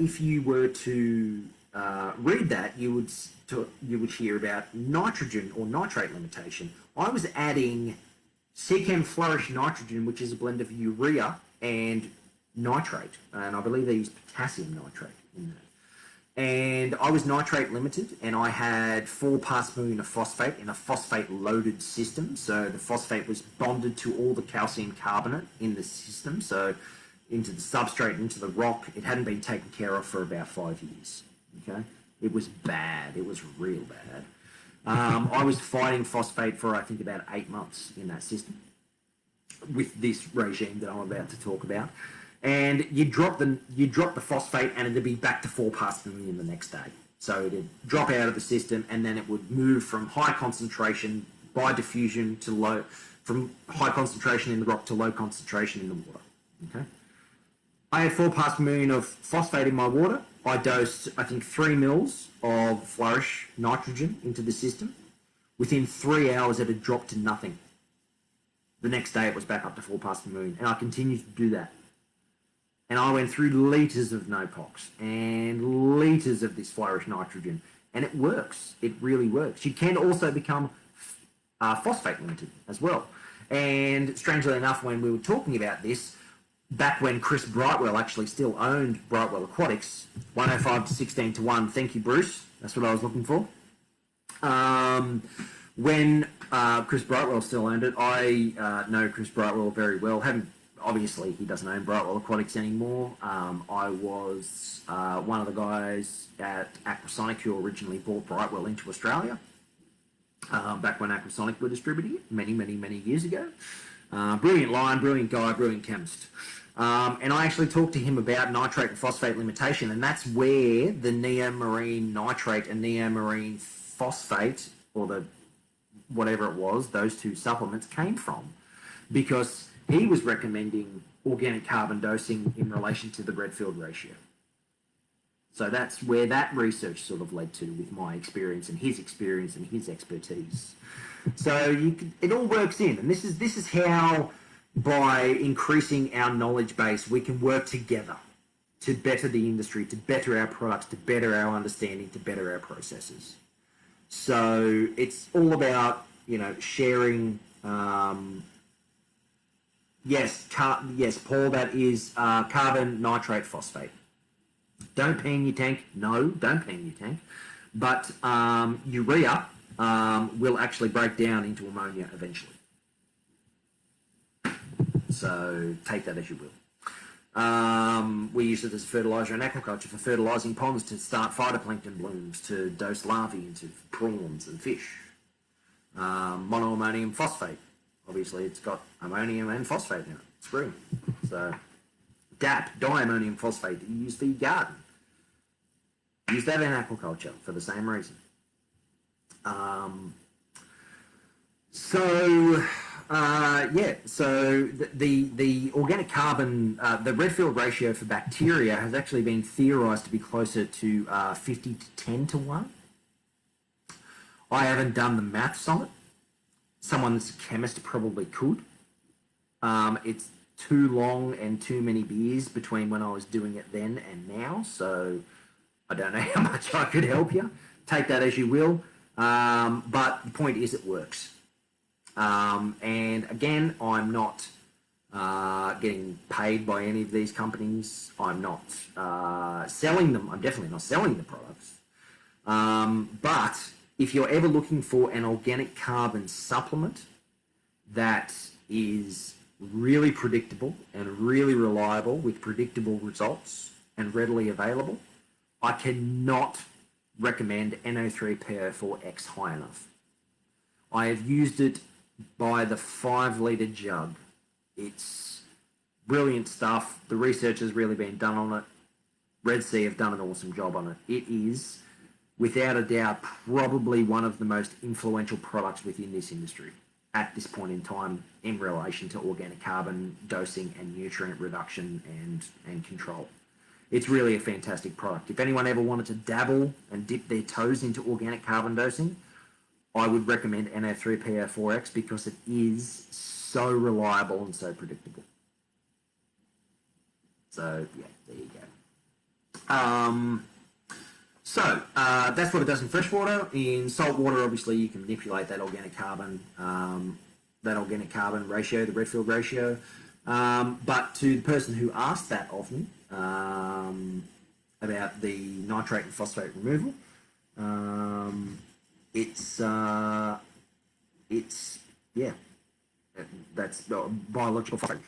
Speaker 1: if you were to read that, you would hear about nitrogen or nitrate limitation. I was adding Seachem Flourish Nitrogen, which is a blend of urea and nitrate, and I believe they use potassium nitrate in that. And I was nitrate limited, and I had 4 parts per million of phosphate in a phosphate-loaded system. So the phosphate was bonded to all the calcium carbonate in the system, so into the substrate, into the rock. It hadn't been taken care of for about 5 years. Okay, it was bad. It was real bad. I was fighting phosphate for, I think, about 8 months in that system with this regime that I'm about to talk about. And you drop the phosphate and it'd be back to 4 parts per million the next day. So it'd drop out of the system and then it would move from high concentration by diffusion to low, from high concentration in the rock to low concentration in the water. Okay. I had 4 parts per million of phosphate in my water. I dosed, I think, 3 mils of Flourish nitrogen into the system. Within 3 hours, it had dropped to nothing. The next day, it was back up to 4 parts per million, and I continued to do that. And I went through litres of Nopox and litres of this Flourish nitrogen, and it works. It really works. You can also become phosphate limited as well. And strangely enough, when we were talking about this, back when Chris Brightwell actually still owned Brightwell Aquatics, 105 to 16 to 1. Thank you, Bruce. That's what I was looking for. When Chris Brightwell still owned it, I know Chris Brightwell very well. Obviously, he doesn't own Brightwell Aquatics anymore. I was one of the guys at Aquasonic who originally brought Brightwell into Australia, back when Aquasonic were distributing it many years ago. Brilliant line, brilliant guy, brilliant chemist. And I actually talked to him about nitrate and phosphate limitation, and that's where the Neomarine nitrate and Neomarine phosphate, or the whatever it was, those 2 supplements came from, because he was recommending organic carbon dosing in relation to the Redfield ratio. So that's where that research sort of led to, with my experience and his expertise. So it all works in, and this is how, by increasing our knowledge base, we can work together to better the industry, to better our products, to better our understanding, to better our processes. So it's all about, sharing. Yes, yes, Paul, that is carbon nitrate phosphate. Don't pee in your tank. No, don't pee in your tank. But urea will actually break down into ammonia eventually. So take that as you will. We use it as fertiliser in aquaculture for fertilising ponds to start phytoplankton blooms, to dose larvae into prawns and fish. Monoammonium phosphate. Obviously, it's got ammonium and phosphate in it. It's green. So DAP, diammonium phosphate, that you use for your garden. Use that in aquaculture for the same reason. So the organic carbon, the Redfield ratio for bacteria has actually been theorised to be closer to 50 to 10 to 1. I haven't done the maths on it. Someone that's a chemist probably could. It's too long and too many beers between when I was doing it then and now, so I don't know how much I could help you. Take that as you will. But the point is it works. And again, I'm not getting paid by any of these companies. I'm not selling them. I'm definitely not selling the products. But if you're ever looking for an organic carbon supplement that is really predictable and really reliable with predictable results and readily available, I cannot recommend NO3PO4X high enough. I have used it by the 5 litre jug. It's brilliant stuff. The research has really been done on it. Red Sea have done an awesome job on it. It is, without a doubt, probably one of the most influential products within this industry at this point in time in relation to organic carbon dosing and nutrient reduction and control. It's really a fantastic product. If anyone ever wanted to dabble and dip their toes into organic carbon dosing, I would recommend NO3PO4X because it is so reliable and so predictable. So, yeah, there you go. That's what it does in freshwater. In saltwater, obviously, you can manipulate that organic carbon ratio, the Redfield ratio. But to the person who asked that of me about the nitrate and phosphate removal, that's biological phosphate.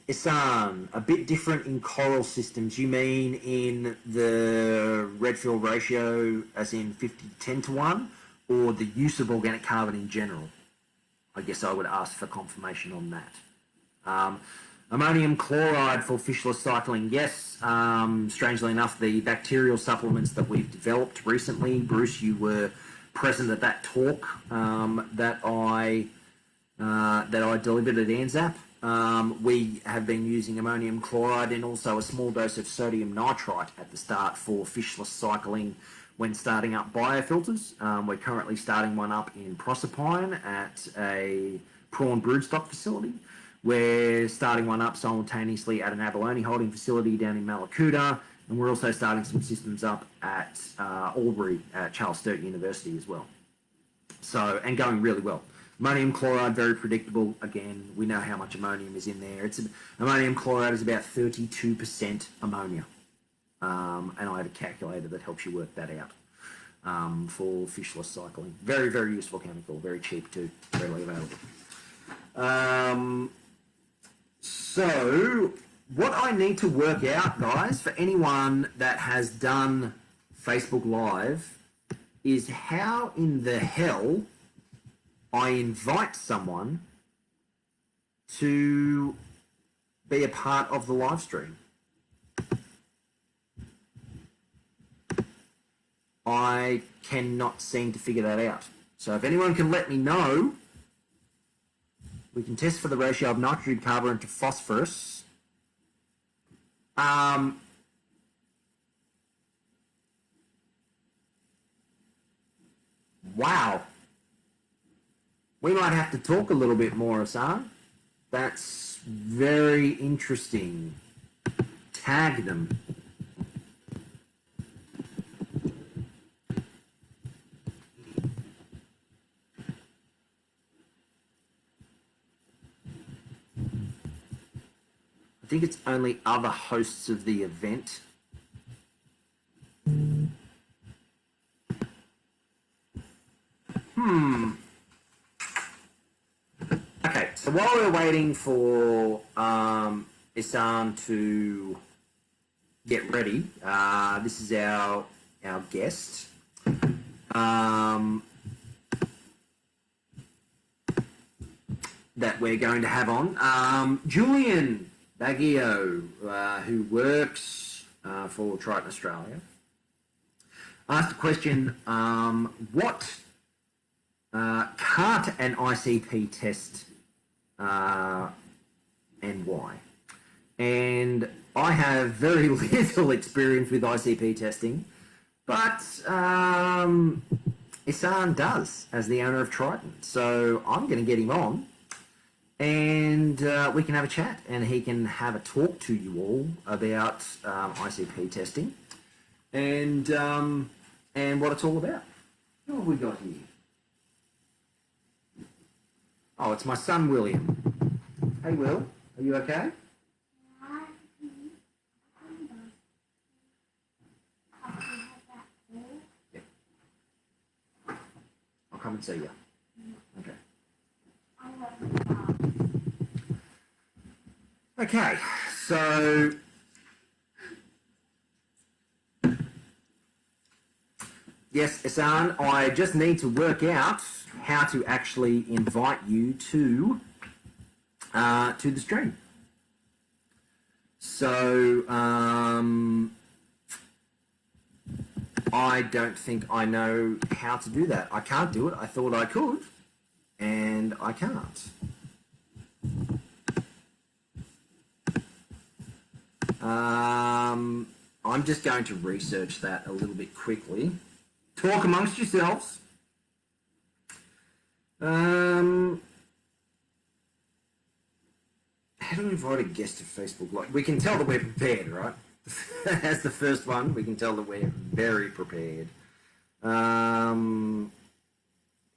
Speaker 1: Isan, a bit different in coral systems. You mean in the Redfield ratio as in 50 to 10 to 1, or the use of organic carbon in general? I guess I would ask for confirmation on that. Ammonium chloride for fishless cycling. Yes, strangely enough, the bacterial supplements that we've developed recently, Bruce, you were present at that talk that I delivered at ANZAP. We have been using ammonium chloride and also a small dose of sodium nitrite at the start for fishless cycling when starting up biofilters. We're currently starting one up in Proserpine at a prawn broodstock facility. We're starting one up simultaneously at an abalone holding facility down in Mallacoota, and we're also starting some systems up at Albury at Charles Sturt University as well. So, and going really well. Ammonium chloride, very predictable. Again, we know how much ammonium is in there. Ammonium chloride is about 32% ammonia. And I have a calculator that helps you work that out for fishless cycling. Very, very useful chemical, very cheap too, readily available. So, what I need to work out, guys, for anyone that has done Facebook Live, is how in the hell I invite someone to be a part of the live stream. I cannot seem to figure that out. So if anyone can let me know, we can test for the ratio of nitrogen carbon to phosphorus. Wow. We might have to talk a little bit more, Hassan. That's very interesting. Tag them. think it's only other hosts of the event. Okay, so while we're waiting for Isan to get ready, this is our guest. That we're going to have on. Julian Baggio, who works for Triton Australia, asked a question, what can't an ICP test and why? And I have very little experience with ICP testing, but Isan does as the owner of Triton. So I'm going to get him on and we can have a chat and he can have a talk to you all about ICP testing and what it's all about. Who have we got here? Oh, it's my son, William. Hey, Will, are you okay? Yeah. I'll come and see you. Okay. Okay, so yes, Isan, I just need to work out how to actually invite you to the stream. So I don't think I know how to do that. I can't do it. I thought I could, and I can't. I'm just going to research that a little bit quickly. Talk amongst yourselves. How do we invite a guest to Facebook Live? We can tell that we're prepared, right? As the first one, we can tell that we're very prepared.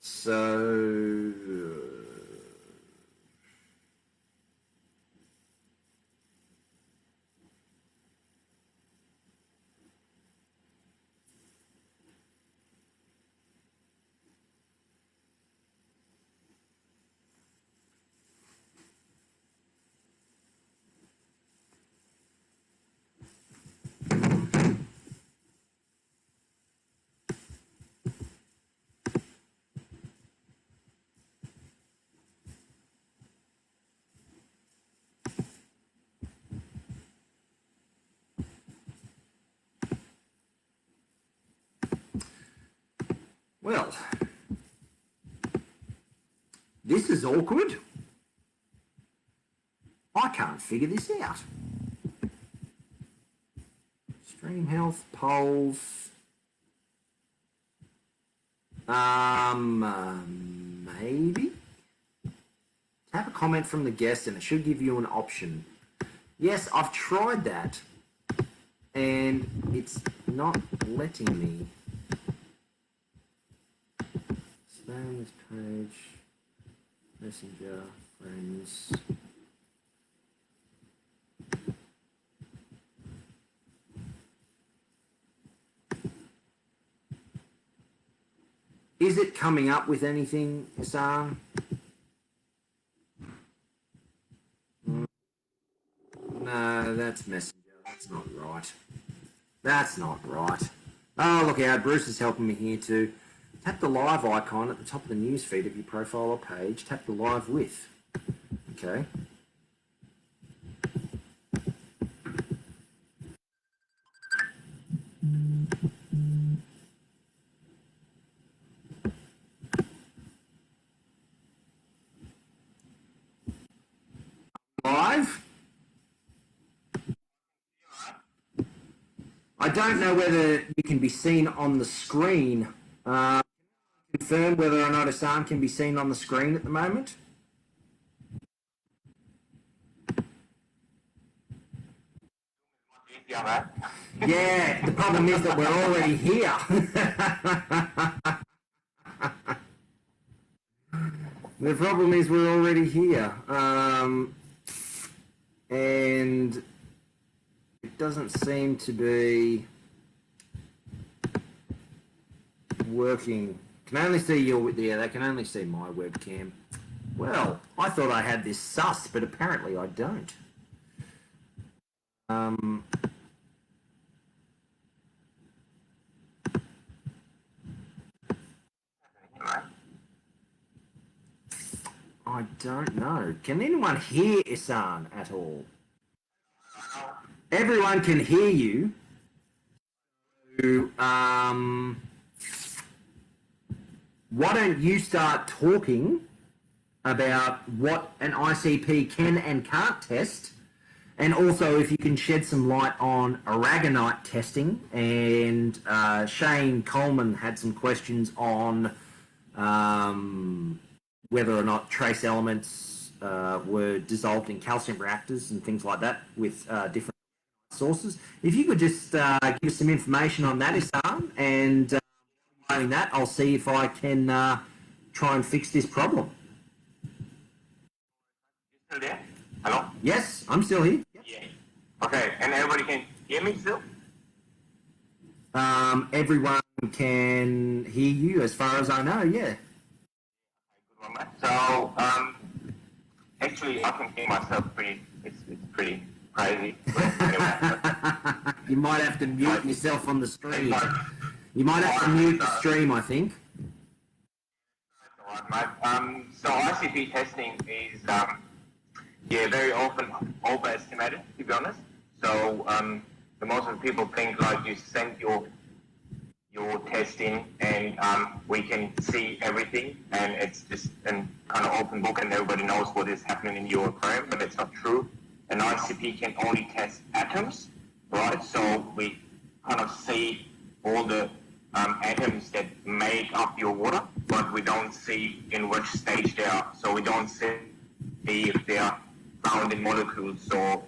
Speaker 1: So... Well, this is awkward. I can't figure this out. Stream health, polls. Maybe? Have a comment from the guest and it should give you an option. Yes, I've tried that and it's not letting me. Stay on this page. Messenger, friends. Is it coming up with anything, Isan? No, that's Messenger. That's not right. That's not right. Oh, look out. Bruce is helping me here too. Tap the live icon at the top of the news feed of your profile or page. Tap the live with. Okay. Live? I don't know whether you can be seen on the screen. Confirm whether or not Isan can be seen on the screen at the moment. Yeah, the problem is that we're already here. The problem is we're already here. and it doesn't seem to be working. Can only see your, yeah, they can only see my webcam. Well, I thought I had this sus, but apparently I don't. I don't know. Can anyone hear Isan at all? Everyone can hear you. Why don't you start talking about what an ICP can and can't test, and also if you can shed some light on aragonite testing. And Shane Coleman had some questions on whether or not trace elements were dissolved in calcium reactors and things like that with different sources. If you could just give us some information on that, Isan, and doing that, I'll see if I can try and fix this problem.
Speaker 2: You still there? Hello?
Speaker 1: Yes, I'm still here.
Speaker 2: Yeah. Okay, and everybody can hear me still?
Speaker 1: Everyone can hear you as far as I know, yeah.
Speaker 2: Good one, mate. So, actually, I can hear myself it's pretty crazy. But anyway,
Speaker 1: You might have to mute yourself on the stream.
Speaker 2: like,
Speaker 1: You might have to mute the stream, I think.
Speaker 2: alright, mate. So ICP testing is, very often overestimated, to be honest. So, the most of the people think like you send your testing and we can see everything and it's just an kind of open book and everybody knows what is happening in your aquarium, but it's not true. An ICP can only test atoms, right? So we kind of see all the atoms that make up your water, but we don't see in which stage they are. So we don't see if they are found in molecules or,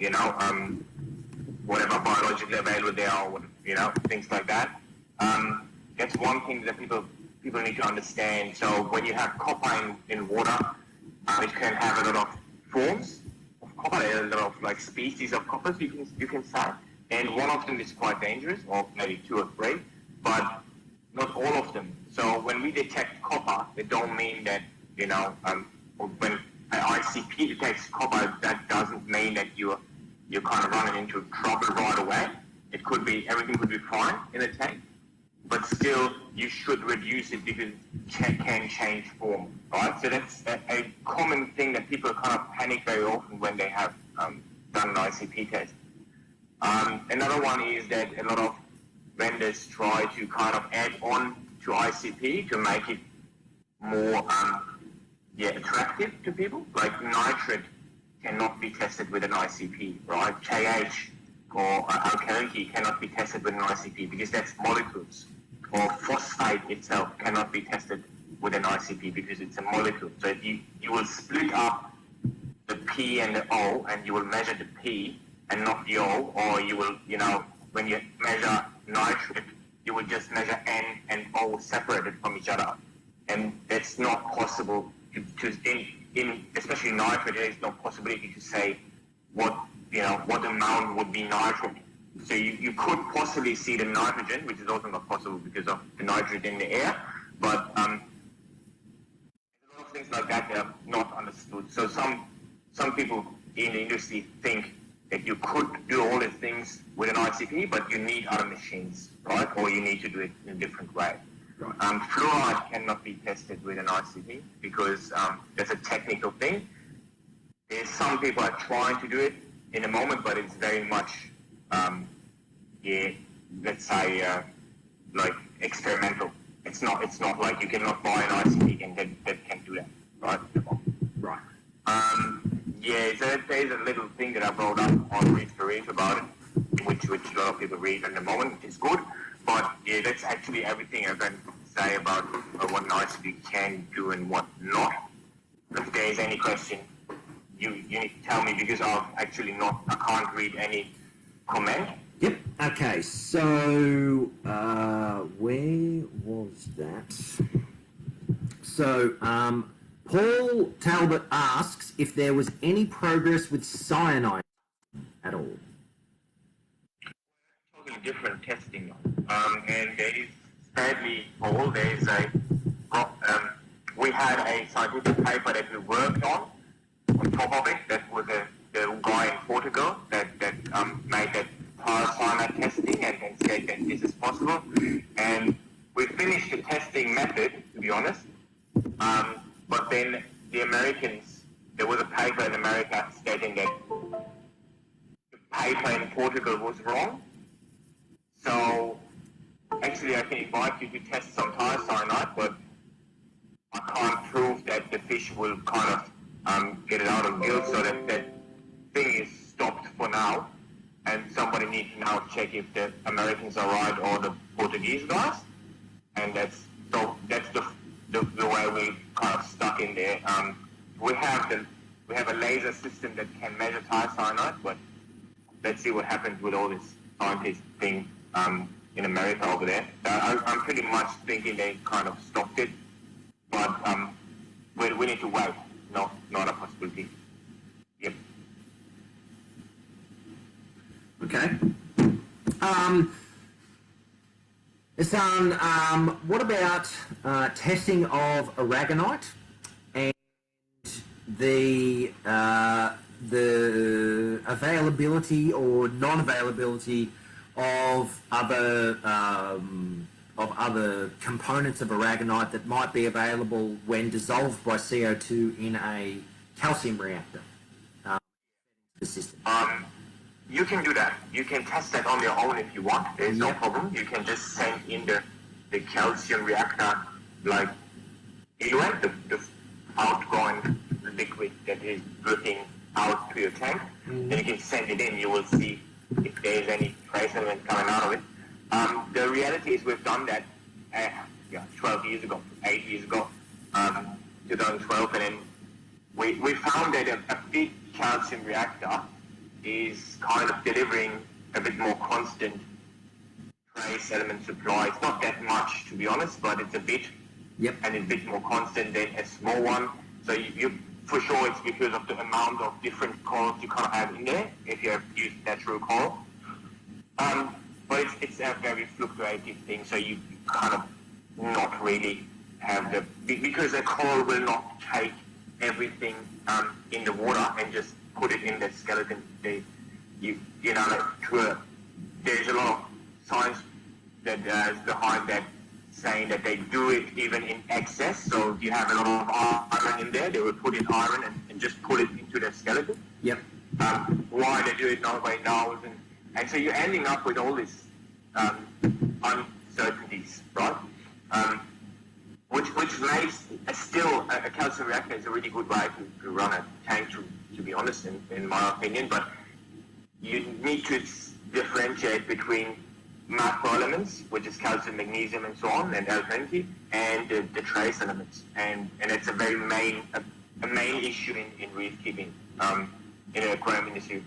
Speaker 2: whatever biologically available they are, or, things like that. That's one thing that people need to understand. So when you have copper in water, it can have a lot of forms of copper, a lot of like species of coppers you can say, and one of them is quite dangerous, or maybe two or three, but not all of them. So when we detect copper, it don't mean that when an ICP detects copper, that doesn't mean that you're kind of running into trouble right away. It could be, everything could be fine in the tank, but still you should reduce it because it can change form, right? So that's a common thing that people kind of panic very often when they have done an ICP test. Another one is that a lot of vendors try to kind of add on to ICP to make it more attractive to people. Like nitrate cannot be tested with an ICP, right? KH or alkalinity cannot be tested with an ICP because that's molecules. Or phosphate itself cannot be tested with an ICP because it's a molecule. So if you will split up the P and the O and you will measure the P and not the O, or you will, when you measure nitrate, you will just measure N and O separated from each other. And that's not possible in especially nitrate, there is no possibility to say what amount would be nitrate. So you could possibly see the nitrogen, which is also not possible because of the nitrogen in the air, but there's a lot of things like that are not understood. So some people in the industry think that you could do all these things with an ICP, but you need other machines, right? Or you need to do it in a different way. Right. Fluoride cannot be tested with an ICP because that's a technical thing. There's some people are trying to do it in a moment, but it's very much let's say like experimental. It's not like you cannot buy an ICP that can do that, right?
Speaker 1: Right.
Speaker 2: So there's a little thing that I brought up on Read for Read about it, which a lot of people read at the moment, which is good. But yeah, that's actually everything I can say about what an ICP can do and what not. If there is any question, you need to tell me because I can't read any comment.
Speaker 1: Yep. Okay. So where was that? So Paul Talbot asks if there was any progress with cyanide
Speaker 2: different testing. And there is, sadly, Paul, there is we had a scientific paper that we worked on top of it. That was the guy in Portugal that made that thiocyanate testing and said that this is possible. And we finished the testing method, to be honest. But then the Americans, there was a paper in America stating that the paper in Portugal was wrong. So actually, I can invite you to test some thiocyanate, but I can't prove that the fish will kind of get it out of gill, so that thing is stopped for now. And somebody needs to now check if the Americans are right or the Portuguese guys. And that's the way we kind of stuck in there. We have a laser system that can measure thiocyanate, but let's see what happens with all this scientist thing in America over there. I'm pretty much thinking they kind of stopped it, but we need to wait. No, not a possibility. Yep.
Speaker 1: Okay. Hassan, what about testing of aragonite and the availability or non-availability of other components of aragonite that might be available when dissolved by CO2 in a calcium reactor? The system.
Speaker 2: You can do that. You can test that on your own if you want. There's no problem. You can just send in the calcium reactor, like anyway, the outgoing liquid that is dripping out to your tank. Then you can send it in. You will see if there is any trace element coming out of it. The reality is we've done that 12 years ago, 8 years ago, 2012, and then we found that a big calcium reactor is kind of delivering a bit more constant trace element supply. It's not that much, to be honest, but it's a bit, and it's a bit more constant than a small one. So you for sure it's because of the amount of different corals you kind of have in there, if you have used natural coral. But it's a very fluctuative thing, so you kind of not really have because a coral will not take everything in the water and just put it in the skeleton. There's a lot of science that is behind that, saying that they do it even in excess. So if you have a lot of iron in there, they will put in iron and just put it into the skeleton. Why they do it not way now, and so you're ending up with all these uncertainties, right? Which makes a calcium reactor is a really good way to run a tank, to be honest, in my opinion. But you need to differentiate between macro elements, which is calcium, magnesium, and so on, and alkalinity, and the trace elements. And it's a very main issue in reef keeping, in the aquarium industry,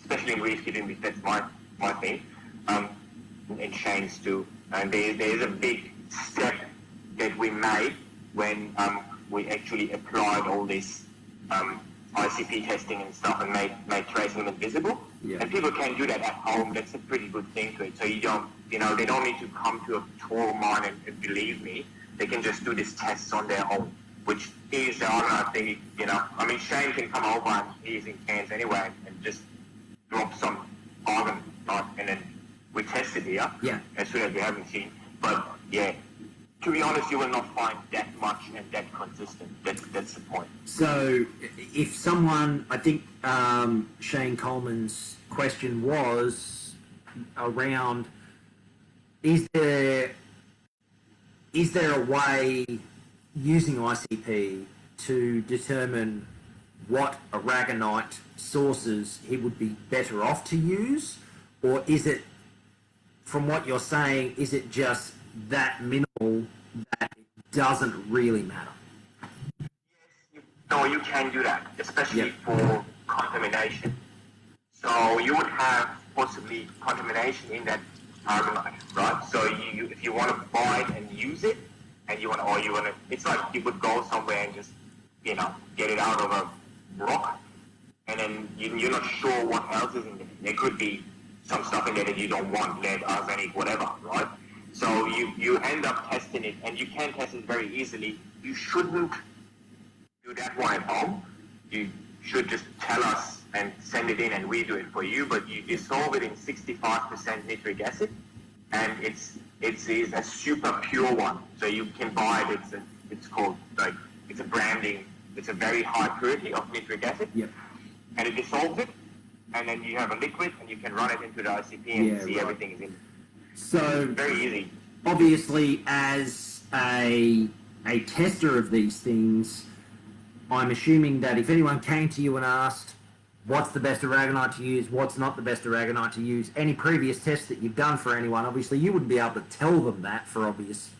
Speaker 2: especially in reef keeping, because that's my thing, and Shane's too. And there's a big step that we made when we actually applied all this ICP testing and stuff and made trace element visible. And people can do that at home. That's a pretty good thing to it. So they don't need to come to a tour mine and believe me. They can just do these tests on their own, which is the other thing. I mean, Shane can come over and he's in Cairns anyway and just drop some argon, right? And then we test it here as soon as we have a machine. But to be honest, you will not find that much and that consistent. That's the point.
Speaker 1: So if someone, I think Shane Coleman's question was around, is there a way using ICP to determine what aragonite sources he would be better off to use? Or is it, from what you're saying, is it just that minimal that it doesn't really matter?
Speaker 2: No, you can do that, especially for contamination. So you would have possibly contamination in that aragonite, right? So if you want to buy it and use it, and it's like you would go somewhere and just, get it out of a rock, and then you're not sure what else is in there. There could be some stuff in there that you don't want, lead, arsenic, whatever, right? So you end up testing it, and you can test it very easily. You shouldn't do that one at home. You should just tell us and send it in, and we do it for you. But you dissolve it in 65% nitric acid, and it's a super pure one. So you can buy it. It's called like it's a branding. It's a very high purity of nitric acid.
Speaker 1: Yep.
Speaker 2: And it dissolves it, and then you have a liquid, and you can run it into the ICP and see everything is in.
Speaker 1: So
Speaker 2: Very easy.
Speaker 1: obviously, as a tester of these things, I'm assuming that if anyone came to you and asked, what's the best aragonite to use, what's not the best aragonite to use, any previous tests that you've done for anyone, obviously you wouldn't be able to tell them that for obvious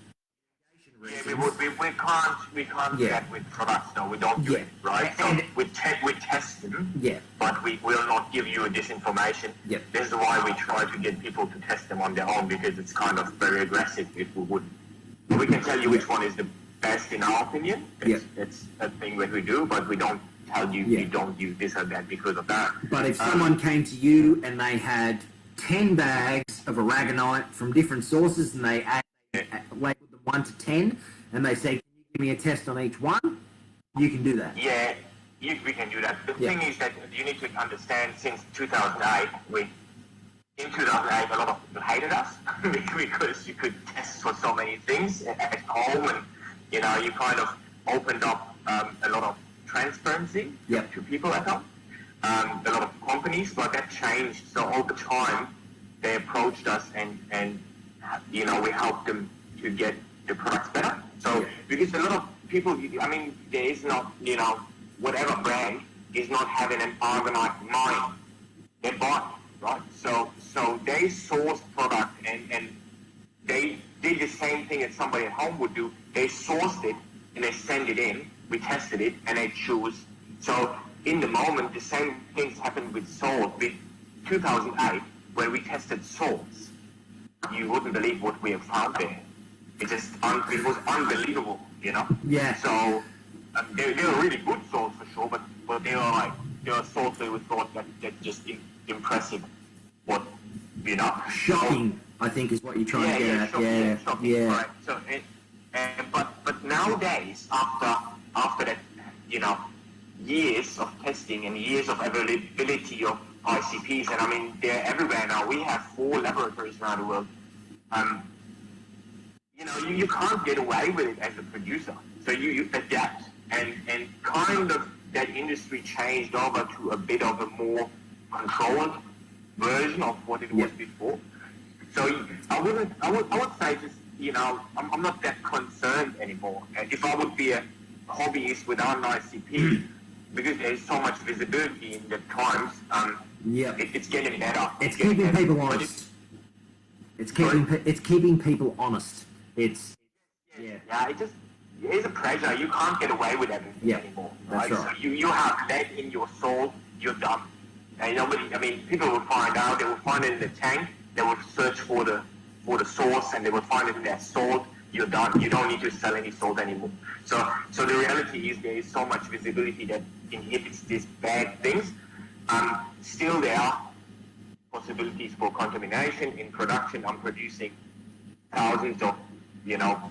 Speaker 1: reasons.
Speaker 2: Yeah, we can't do that with products. No, we don't do it, right? So
Speaker 1: And
Speaker 2: we test them,
Speaker 1: yeah,
Speaker 2: but we will not give you this information.
Speaker 1: Yep.
Speaker 2: This is why we try to get people to test them on their own, because it's kind of very aggressive if we would. We can tell you which one is the best in our opinion. It's a thing that we do, but we don't tell you you don't use this or that because of that.
Speaker 1: But if someone came to you and they had 10 bags of aragonite from different sources and they labeled them 1 to 10 and they say, can you give me a test on each one? You can do that.
Speaker 2: Yeah, we can do that. The thing is that you need to understand, since 2008, in 2008 a lot of people hated us because you could test for so many things at home, and you kind of opened up a lot of transparency to people at home. A lot of companies, but that changed. So over time, they approached us and we helped them to get the products better. So because a lot of people, there is not, whatever brand is not having an argonite mine. They bought, right? So they sourced product and they did the same thing that somebody at home would do. They sourced it and they send it in. We tested it and they choose. So in the moment, the same things happened with salt. With 2008, when we tested salts, you wouldn't believe what we have found there. It was unbelievable,
Speaker 1: Yeah.
Speaker 2: So they were really good salts for sure, but they were salts that we thought that just impressive. What
Speaker 1: Shocking, I think, is what you're trying to get at.
Speaker 2: Shocking, right. So but nowadays, after that, years of testing and years of availability of ICPs, and they're everywhere now. We have 4 laboratories around the world. You can't get away with it as a producer. So you adapt, and kind of that industry changed over to a bit of a more controlled version of what it was before. So I would say just, I'm not that concerned anymore. If I would be a hobbyist without an ICP, because there's so much visibility in the times, it's getting better.
Speaker 1: It's keeping people honest. It's keeping people honest. It's
Speaker 2: it's a pressure. You can't get away with everything anymore. Right?
Speaker 1: That's right.
Speaker 2: So you have lead in your salt, you're done. And people will find out. They will find it in the tank. They will search for the source, and they will find it in their salt. You're done. You don't need to sell any salt anymore. So the reality is there is so much visibility that inhibits these bad things. Still, there are possibilities for contamination in production. I'm producing thousands of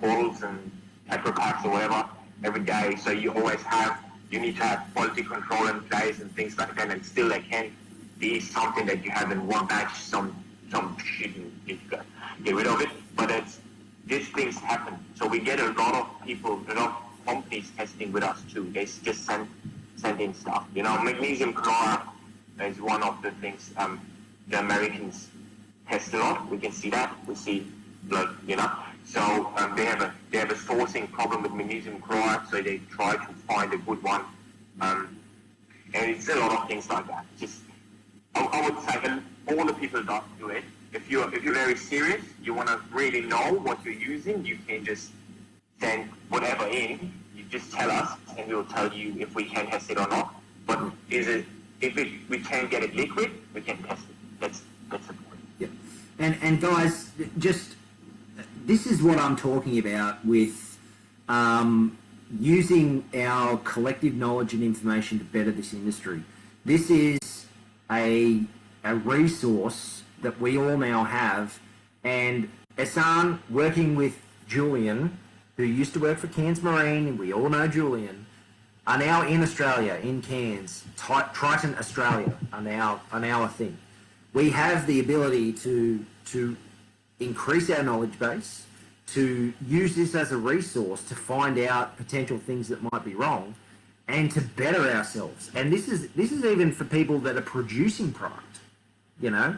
Speaker 2: bottles and Tetra Paks or whatever every day. So you need to have quality control in place and things like that. And still, there can be something that you have in one batch, some shit, and you get rid of it. But these things happen. So we get a lot of people, a lot of companies testing with us too. They just send in stuff. Magnesium chloride is one of the things the Americans test a lot. We can see that. We see blood, So they have a sourcing problem with magnesium chloride. So they try to find a good one. And it's a lot of things like that. Just I would say that all the people that do it. If you're very serious, you want to really know what you're using, you can just send whatever in. You just tell us, and we'll tell you if we can test it or not. But if we can get it liquid, we can test it. That's the point.
Speaker 1: Yeah. And guys, just this is what I'm talking about with using our collective knowledge and information to better this industry. This is a resource that we all now have. And Ehsan, working with Julian, who used to work for Cairns Marine, and we all know Julian, are now in Australia, in Cairns. Triton Australia are now a thing. We have the ability to increase our knowledge base, to use this as a resource to find out potential things that might be wrong, and to better ourselves. And this is even for people that are producing product. You know,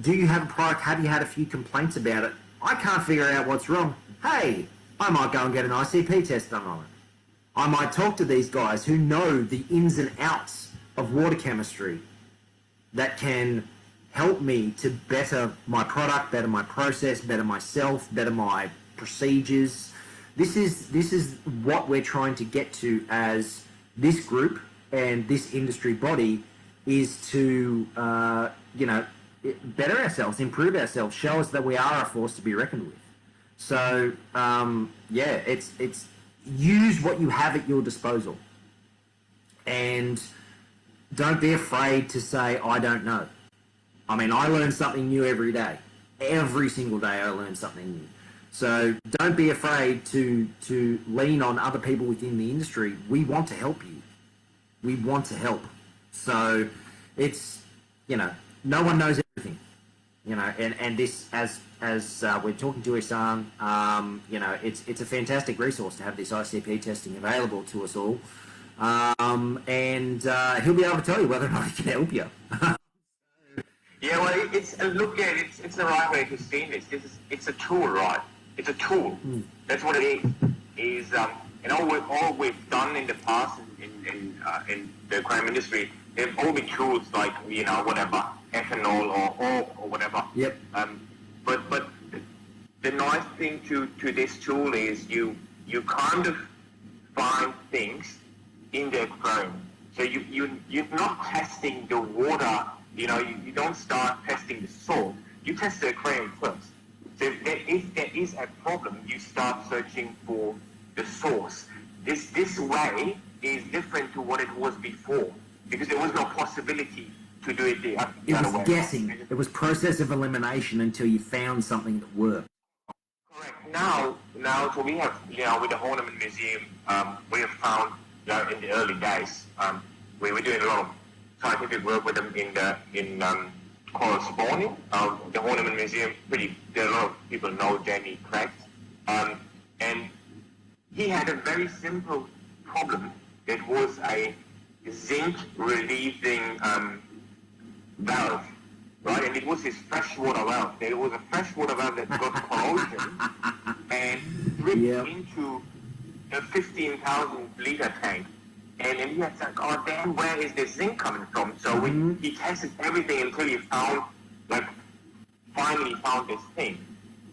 Speaker 1: do you have a product? Have you had a few complaints about it? I can't figure out what's wrong. Hey, I might go and get an ICP test done on it. I might talk to these guys who know the ins and outs of water chemistry that can help me to better my product, better my process, better myself, better my procedures. This is what we're trying to get to as this group and this industry body, is to better ourselves, improve ourselves, show us that we are a force to be reckoned with. So it's use what you have at your disposal, and don't be afraid to say I don't know. I mean, I learn something new every day. Every single day I learn something new. So don't be afraid to lean on other people within the industry. We want to help you. We want to help. So it's, no one knows everything, and this, as we're talking to Ehsan, it's a fantastic resource to have this ICP testing available to us all. And he'll be able to tell you whether or not he can help you.
Speaker 2: Yeah, well, it's the right way to see this. It's a tool, right? It's a tool. That's what it is. All we've done in the past in the aquarium industry, they've all been tools like whatever, ethanol or whatever.
Speaker 1: Yep.
Speaker 2: But the nice thing to this tool is you kind of find things in the aquarium. So you're not testing the water. You don't start testing the salt. You test the aquarium first. So if there is a problem, you start searching for the source. This way is different to what it was before, because there was no possibility to do it the other way.
Speaker 1: It was guessing. It was process of elimination until you found something that worked.
Speaker 2: Correct. Now, so we have, with the Horniman Museum, we have found, in the early days, we were doing a lot of scientific work with them in coral spawning. The Horniman Museum, a lot of people know Jamie Craig, and he had a very simple problem. It was a zinc relieving valve, right? And it was his freshwater valve. There was a freshwater valve that got corrosion and dripped into a 15,000 liter tank. And then he had said, oh damn, where is this zinc coming from? So he tested everything until he finally found this thing.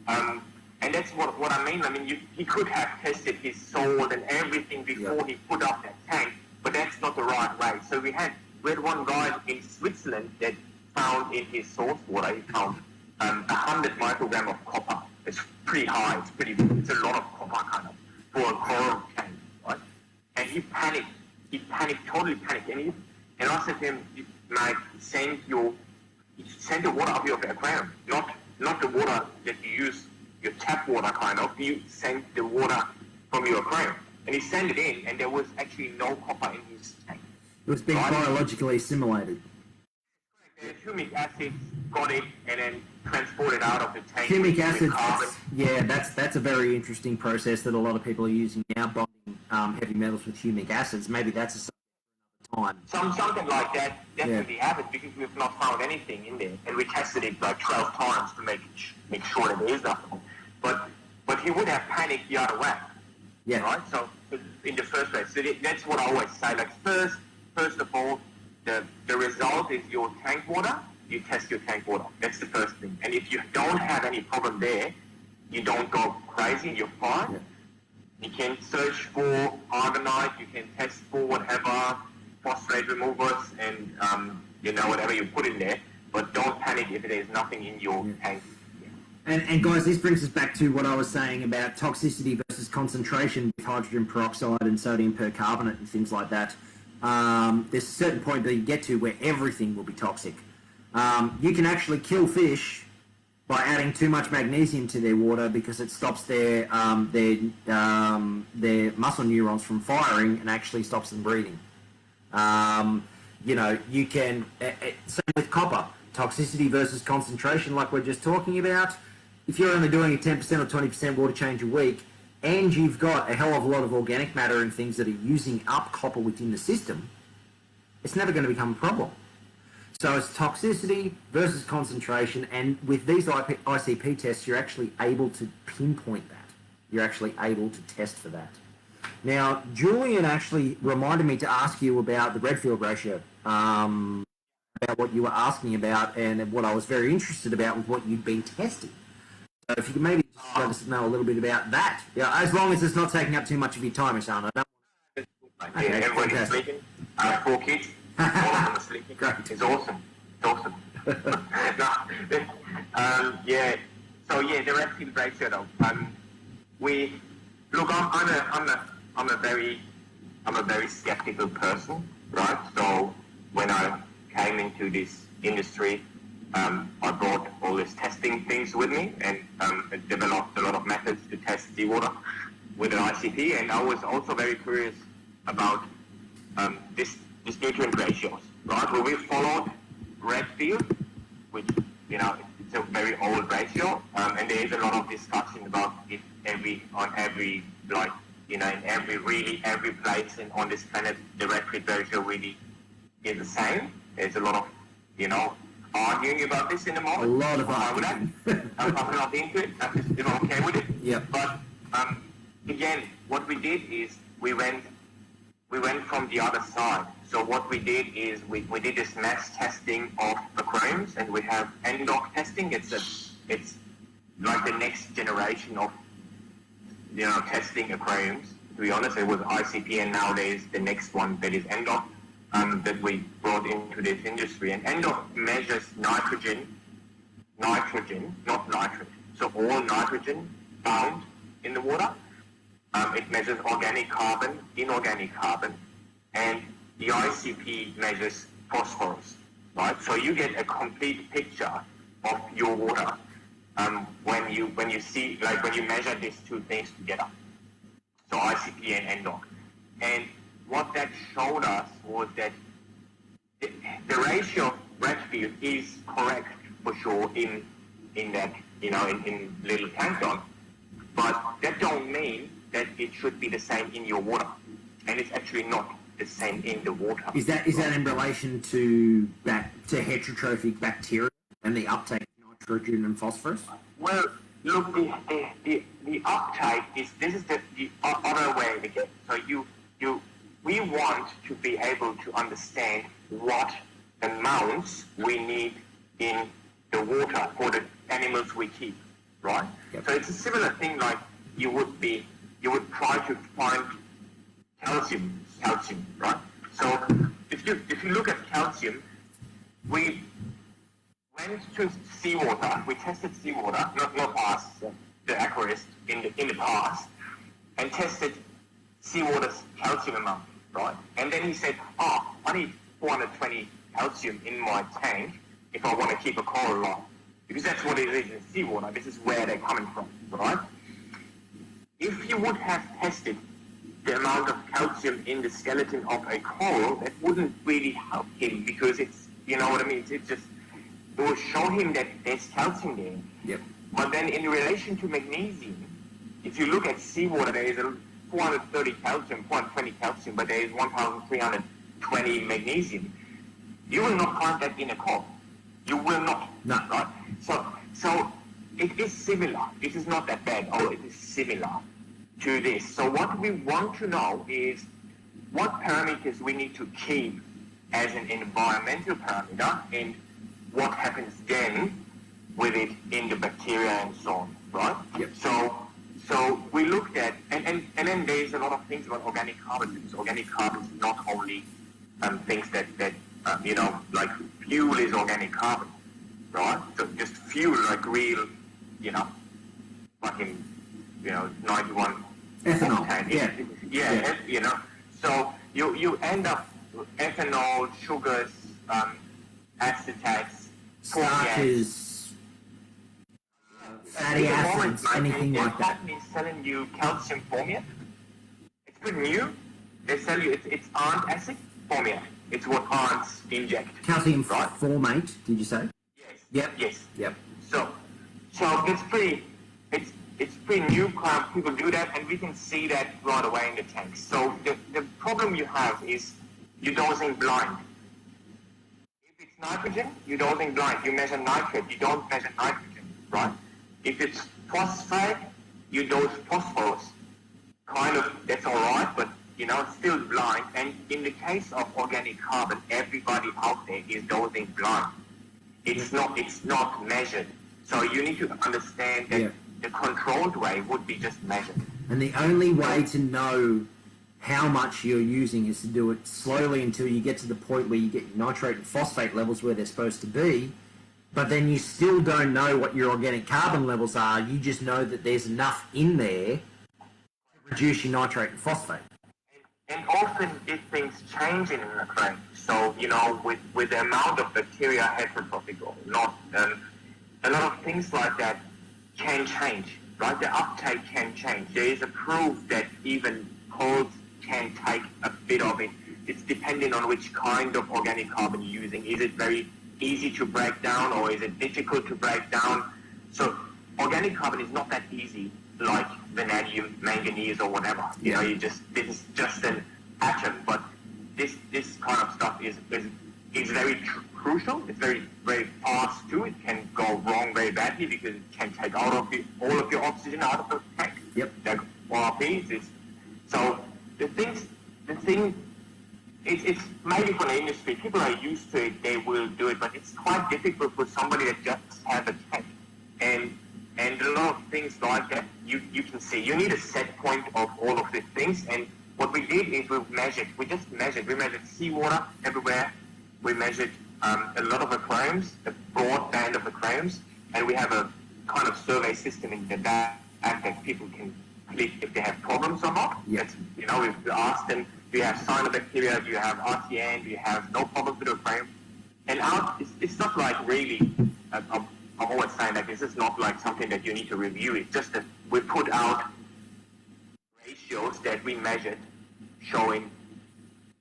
Speaker 2: And that's what I mean. I mean, he could have tested his salt and everything before he put up that tank, but that's not the right way. So we had one guy in Switzerland that found in his source water, he found 100 microgram of copper. It's pretty high. It's a lot of copper kind of for a coral tank, right? And he panicked. Totally panicked. And I said to him, mate, send the water up your aquarium, not the water that you use, your tap water kind of. You send the water from your aquarium. And he sent it in, and there was actually no copper in his tank.
Speaker 1: It was being biologically assimilated.
Speaker 2: The humic acid got it and then transported out of the tank.
Speaker 1: Humic acid, that's a very interesting process that a lot of people are using now, bonding heavy metals with humic acids. Maybe that's a subject for another time.
Speaker 2: Something like that definitely have it, because we've not found anything in there, and we tested it like 12 times to make sure that there is nothing. But he would have panicked the other way.
Speaker 1: Yeah.
Speaker 2: Right. So in the first place, so that's what I always say. Like first of all, the result is your tank water. You test your tank water. That's the first thing. And if you don't have any problem there, you don't go crazy. You're fine. Yeah. You can search for argonite. You can test for whatever phosphate removers and whatever you put in there. But don't panic if there's nothing in your tank.
Speaker 1: And guys, this brings us back to what I was saying about toxicity versus concentration with hydrogen peroxide and sodium percarbonate and things like that. There's a certain point that you get to where everything will be toxic. You can actually kill fish by adding too much magnesium to their water because it stops their muscle neurons from firing and actually stops them breathing. You can, same with copper, toxicity versus concentration, like we're just talking about. If you're only doing a 10% or 20% water change a week, and you've got a hell of a lot of organic matter and things that are using up copper within the system, it's never going to become a problem. So it's toxicity versus concentration, and with these ICP tests, you're actually able to pinpoint that. You're actually able to test for that. Now, Julian actually reminded me to ask you about the Redfield ratio, about what you were asking about, and what I was very interested about with what you'd been testing. So if you could maybe just let us know a little bit about that. Yeah, as long as it's not taking up too much of your time, Ishan.
Speaker 2: Okay, everybody's sleeping. I have 4 kids. All of them are sleeping.
Speaker 1: Great.
Speaker 2: It's awesome. It's awesome. Yeah. So yeah, the Redfield ratio though. I'm a very skeptical person, right? So when I came into this industry, I brought all these testing things with me and developed a lot of methods to test seawater with an ICP. And I was also very curious about this nutrient ratios, right? Well, we followed Redfield, which, it's a very old ratio, and there is a lot of discussion about if in every place on this planet, the Redfield ratio really is the same. There's a lot of, arguing about this in the moment.
Speaker 1: A lot of arguing.
Speaker 2: I'm not into it. I'm just okay with it.
Speaker 1: Yeah.
Speaker 2: But again, what we did is we went from the other side. So what we did is we did this mass testing of aquariums, and we have NDOC testing. It's like the next generation of testing aquariums. To be honest, it was ICP, and nowadays the next one that is NDOC that we brought into this industry. And NDOC measures nitrogen, not nitrate. So all nitrogen found in the water. It measures organic carbon, inorganic carbon, and the ICP measures phosphorus, right? So you get a complete picture of your water when you measure these two things together. So ICP and NDOC. And what that showed us was that the ratio of Redfield is correct for sure in that, in Little Canton, but that don't mean that it should be the same in your water, and it's actually not the same in the water.
Speaker 1: Is that in relation to heterotrophic bacteria and the uptake of nitrogen and phosphorus?
Speaker 2: Well, look, the uptake is the other way again. So we want to be able to understand what amounts we need in the water for the animals we keep, right?
Speaker 1: Yep.
Speaker 2: So it's a similar thing like you would try to find calcium, right? So if you look at calcium, we went to seawater, we tested seawater, not us, the aquarist in the past, and tested seawater's calcium amount, right? And then he said, I need 420 calcium in my tank if I want to keep a coral alive. Because that's what it is in seawater. This is where they're coming from, right? If you would have tested the amount of calcium in the skeleton of a coral, that wouldn't really help him because it's, you know what I mean? It will show him that there's calcium there.
Speaker 1: Yep.
Speaker 2: But then in relation to magnesium, if you look at seawater, there is a 430 calcium, 420 calcium, but there is 1,320 magnesium. You will not find that in a coral. You will not.
Speaker 1: No.
Speaker 2: Right? So it is similar. This is not that bad. It is similar to this. So what we want to know is what parameters we need to keep as an environmental parameter, and what happens then with it in the bacteria and so on, right?
Speaker 1: Yep.
Speaker 2: So we looked at, and then there's a lot of things about organic carbon, because organic carbon is not only things that like fuel is organic carbon, right? So just fuel, like real, fucking, 91
Speaker 1: Ethanol.
Speaker 2: octane. Yeah. So you end up with ethanol, sugars, acetates,
Speaker 1: starches, fatty
Speaker 2: At the moment,
Speaker 1: acids, anything
Speaker 2: their
Speaker 1: like that.
Speaker 2: company is selling you calcium formate. It's pretty new. They sell you it's ant acid formate. It's what ants inject.
Speaker 1: Calcium
Speaker 2: right?
Speaker 1: formate, did you say?
Speaker 2: Yes.
Speaker 1: Yep.
Speaker 2: Yes.
Speaker 1: Yep.
Speaker 2: So it's pretty new. People do that, and we can see that right away in the tanks. So the problem you have is you're dosing blind. If it's nitrogen, you're dosing blind. You measure nitrate, you don't measure nitrogen, right? If it's phosphate, you dose phosphorus. Kind of, that's all right, but it's still blind. And in the case of organic carbon, everybody out there is dosing blind. It's not measured. So you need to understand that the controlled way would be just measured.
Speaker 1: And the only way to know how much you're using is to do it slowly until you get to the point where you get nitrate and phosphate levels where they're supposed to be, but then you still don't know what your organic carbon levels are. You just know that there's enough in there to reduce your nitrate and phosphate.
Speaker 2: And often these things change in an aquarium. So, with the amount of bacteria heterotrophic or not, a lot of things like that can change, right? The uptake can change. There is a proof that even colds can take a bit of it. It's depending on which kind of organic carbon you're using. Is it very easy to break down or is it difficult to break down? So organic carbon is not that easy like vanadium, manganese or whatever. This is just an atom, but this kind of stuff is very crucial. It's very, very fast too. It can go wrong very badly because it can take all of your oxygen out of the tank.
Speaker 1: Yep.
Speaker 2: Like ORPs. So it's maybe for the industry, people are used to it, they will do it, but it's quite difficult for somebody that just has a tank. And a lot of things like that, you can see. You need a set point of all of these things, and what we did is we measured seawater everywhere, we measured a lot of aquariums, a broad band of aquariums, and we have a kind of survey system in the back that people can click if they have problems or not.
Speaker 1: Yeah.
Speaker 2: We asked them, do you have cyanobacteria, do you have RTN, do you have no problems with the aquarium? And it's not like really, I'm always saying that this is not like something that you need to review. It's just that we put out ratios that we measured showing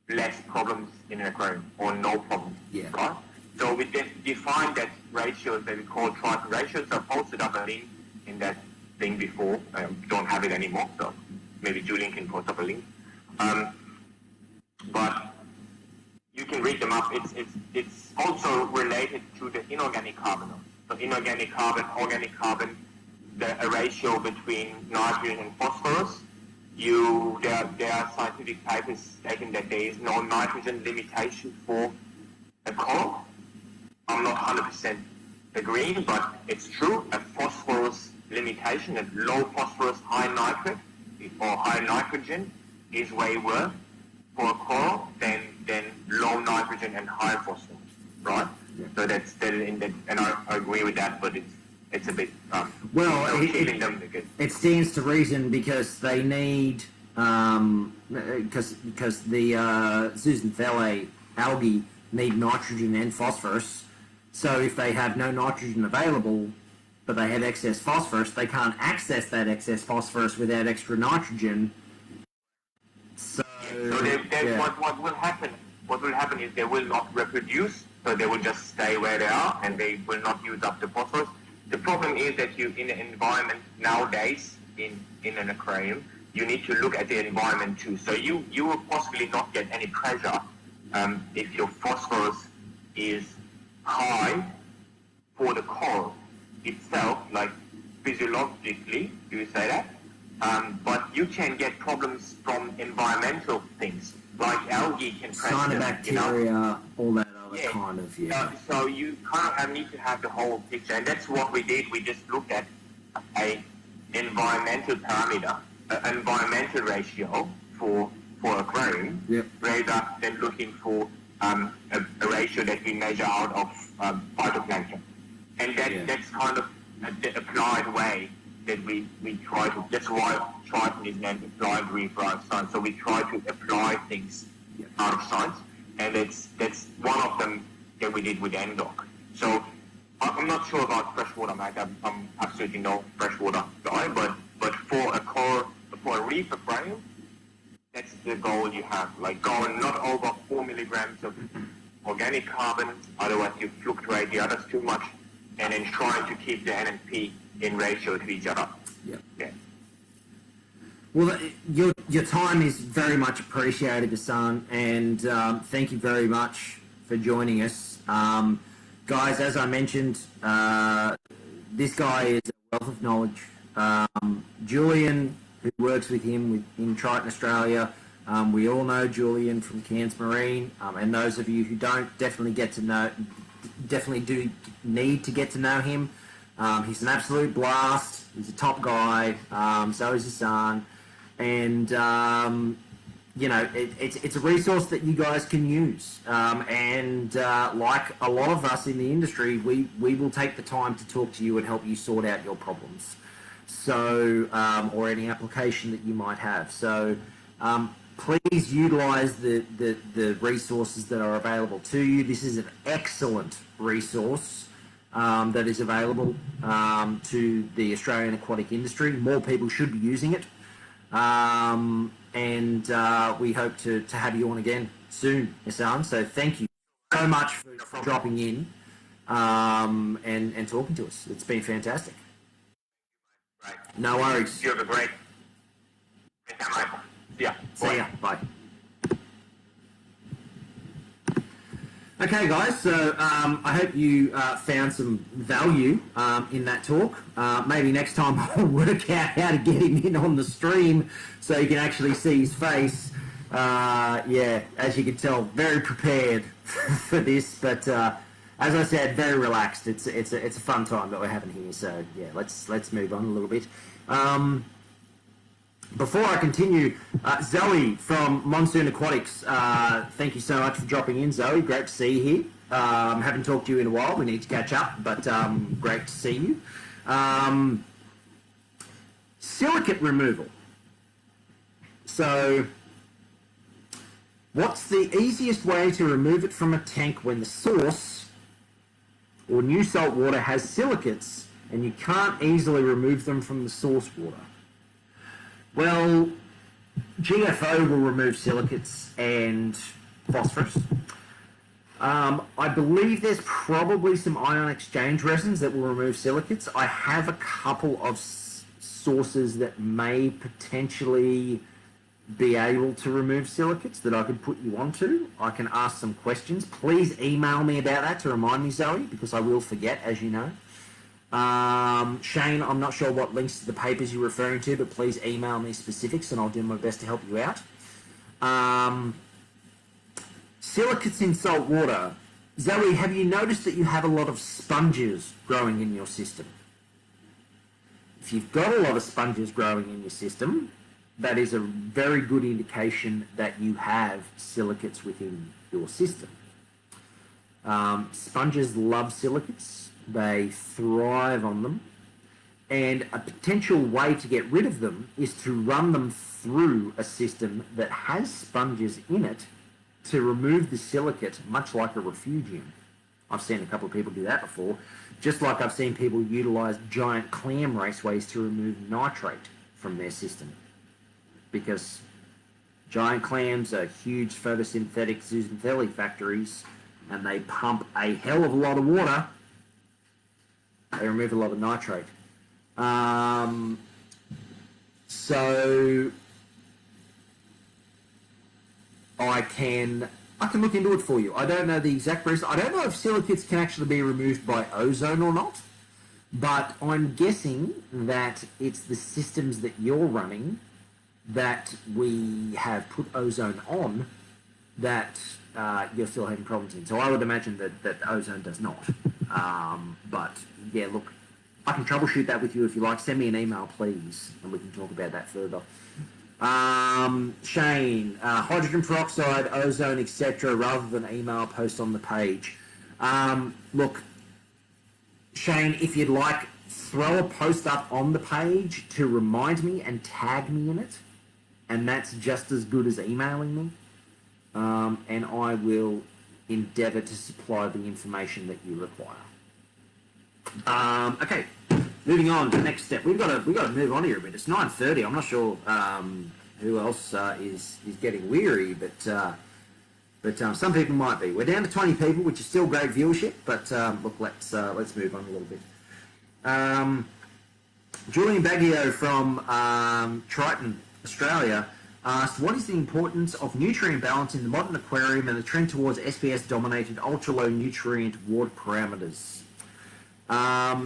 Speaker 2: less problems in an aquarium or no problems, right? So we defined that ratios that we call Triton ratios. I posted up a link in that thing before. I don't have it anymore, so maybe Julian can post up a link. But you can read them up. It's also related to the inorganic carbon. So inorganic carbon, organic carbon, a ratio between nitrogen and phosphorus. There are scientific papers stating that there is no nitrogen limitation for a coral. I'm not 100% agreeing, but it's true. A phosphorus limitation, a low phosphorus, high nitrate or high nitrogen is way worse for a coral than low nitrogen and high phosphorus, right? Yeah. So that's and I agree with that, but it's a bit killing them because
Speaker 1: it stands to reason because they need because the zooxanthellae algae need nitrogen and phosphorus. So if they have no nitrogen available, but they have excess phosphorus, they can't access that excess phosphorus without extra nitrogen. So
Speaker 2: what will happen? What will happen is they will not reproduce, so they will just stay where they are, and they will not use up the phosphorus. The problem is that you, in an environment nowadays, in an aquarium, you need to look at the environment too. So you will possibly not get any pressure if your phosphorus is high for the coral itself, like physiologically, do you say that? But you can get problems from environmental things, like algae can press them,
Speaker 1: cyanobacteria, all that other kind of,
Speaker 2: So you kind of need to have the whole picture, and that's what we did. We just looked at a environmental parameter, an environmental ratio for aquarium, rather than looking for a ratio that we measure out of phytoplankton. And that's kind of the applied way that we try to, that's why Triton is named Applied Reef Life Science. So we try to apply things out of science, and that's one of them that we did with NDOC. So I'm not sure about freshwater, Mike. I'm absolutely no freshwater guy, but for a reef aquarium, that's the goal you have. Like going not over 4 milligrams of organic carbon, otherwise you fluctuate the others too much, and then trying to keep the NMP in ratio to each other.
Speaker 1: Yep.
Speaker 2: Yeah.
Speaker 1: Well, your time is very much appreciated, Hassan, and thank you very much for joining us. Guys, as I mentioned, this guy is a wealth of knowledge. Julian, who works with him in Triton Australia, we all know Julian from Cairns Marine, and those of you who don't, definitely do need to get to know him. He's an absolute blast. He's a top guy. So is Hassan. And it's a resource that you guys can use. And like a lot of us in the industry, we will take the time to talk to you and help you sort out your problems. So, or any application that you might have. So, please utilize the resources that are available to you. This is an excellent resource that is available to the Australian aquatic industry. More people should be using it. And we hope to have you on again soon, Hassan. So thank you so much for dropping in and talking to us. It's been fantastic.
Speaker 2: Right.
Speaker 1: No worries.
Speaker 2: You have a great. Yeah.
Speaker 1: See ya. Bye. Okay, guys. So I hope you found some value in that talk. Maybe next time I'll work out how to get him in on the stream so you can actually see his face. Yeah, as you can tell, very prepared for this, but as I said, very relaxed. It's a fun time that we're having here. So yeah, let's move on a little bit. Before I continue, Zoe from Monsoon Aquatics, thank you so much for dropping in, Zoe. Great to see you here. Haven't talked to you in a while. We need to catch up, but great to see you. Silicate removal. So, what's the easiest way to remove it from a tank when the source or new salt water has silicates and you can't easily remove them from the source water? Well, GFO will remove silicates and phosphorus. I believe there's probably some ion exchange resins that will remove silicates. I have a couple of sources that may potentially be able to remove silicates that I could put you onto. I can ask some questions. Please email me about that to remind me, Zoe, because I will forget, as you know. Shane, I'm not sure what links to the papers you're referring to, but please email me specifics and I'll do my best to help you out. Silicates in salt water. Zoe, have you noticed that you have a lot of sponges growing in your system? If you've got a lot of sponges growing in your system, that is a very good indication that you have silicates within your system. Sponges love silicates. They thrive on them, and a potential way to get rid of them is to run them through a system that has sponges in it to remove the silicate, much like a refugium. I've seen a couple of people do that before, just like I've seen people utilise giant clam raceways to remove nitrate from their system, because giant clams are huge photosynthetic zooxanthellae factories and they pump a hell of a lot of water. They remove a lot of nitrate. So I can look into it for you. I don't know the exact reason. I don't know if silicates can actually be removed by ozone or not, but I'm guessing that it's the systems that you're running that we have put ozone on that you're still having problems in. So I would imagine that ozone does not. But yeah, look, I can troubleshoot that with you if you like. Send me an email, please, and we can talk about that further. Shane, hydrogen peroxide, ozone, etc., rather than email, post on the page. Look, Shane, if you'd like, throw a post up on the page to remind me and tag me in it, and that's just as good as emailing me. And I will endeavour to supply the information that you require. Okay, moving on to the next step. We've got to move on here a bit. It's 9:30. I'm not sure who else is getting weary, but some people might be. We're down to 20 people, which is still great viewership. But look, let's move on a little bit. Julian Baggio from Triton, Australia, asked, what is the importance of nutrient balance in the modern aquarium and the trend towards SPS-dominated ultra-low nutrient water parameters?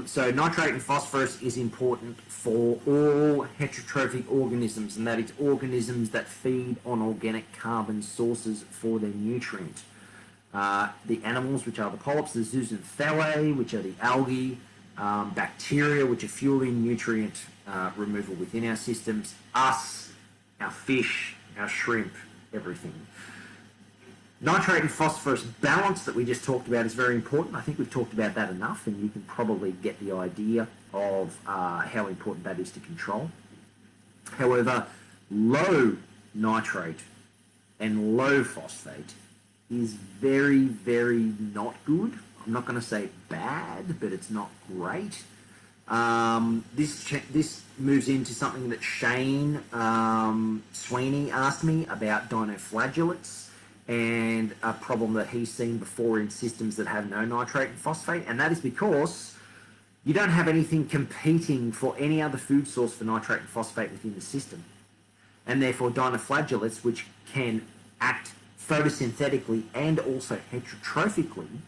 Speaker 1: So nitrate and phosphorus is important for all heterotrophic organisms, and that is organisms that feed on organic carbon sources for their nutrient. The animals, which are the polyps, the zooxanthellae, which are the algae, bacteria, which are fueling nutrient removal within our systems, us, our fish, our shrimp, everything. Nitrate and phosphorus balance that we just talked about is very important. I think we've talked about that enough, and you can probably get the idea of how important that is to control. However, low nitrate and low phosphate is very, very not good. I'm not going to say bad, but it's not great. This moves into something that Shane Sweeney asked me about dinoflagellates and a problem that he's seen before in systems that have no nitrate and phosphate, and that is because you don't have anything competing for any other food source for nitrate and phosphate within the system. And therefore dinoflagellates, which can act photosynthetically and also heterotrophically,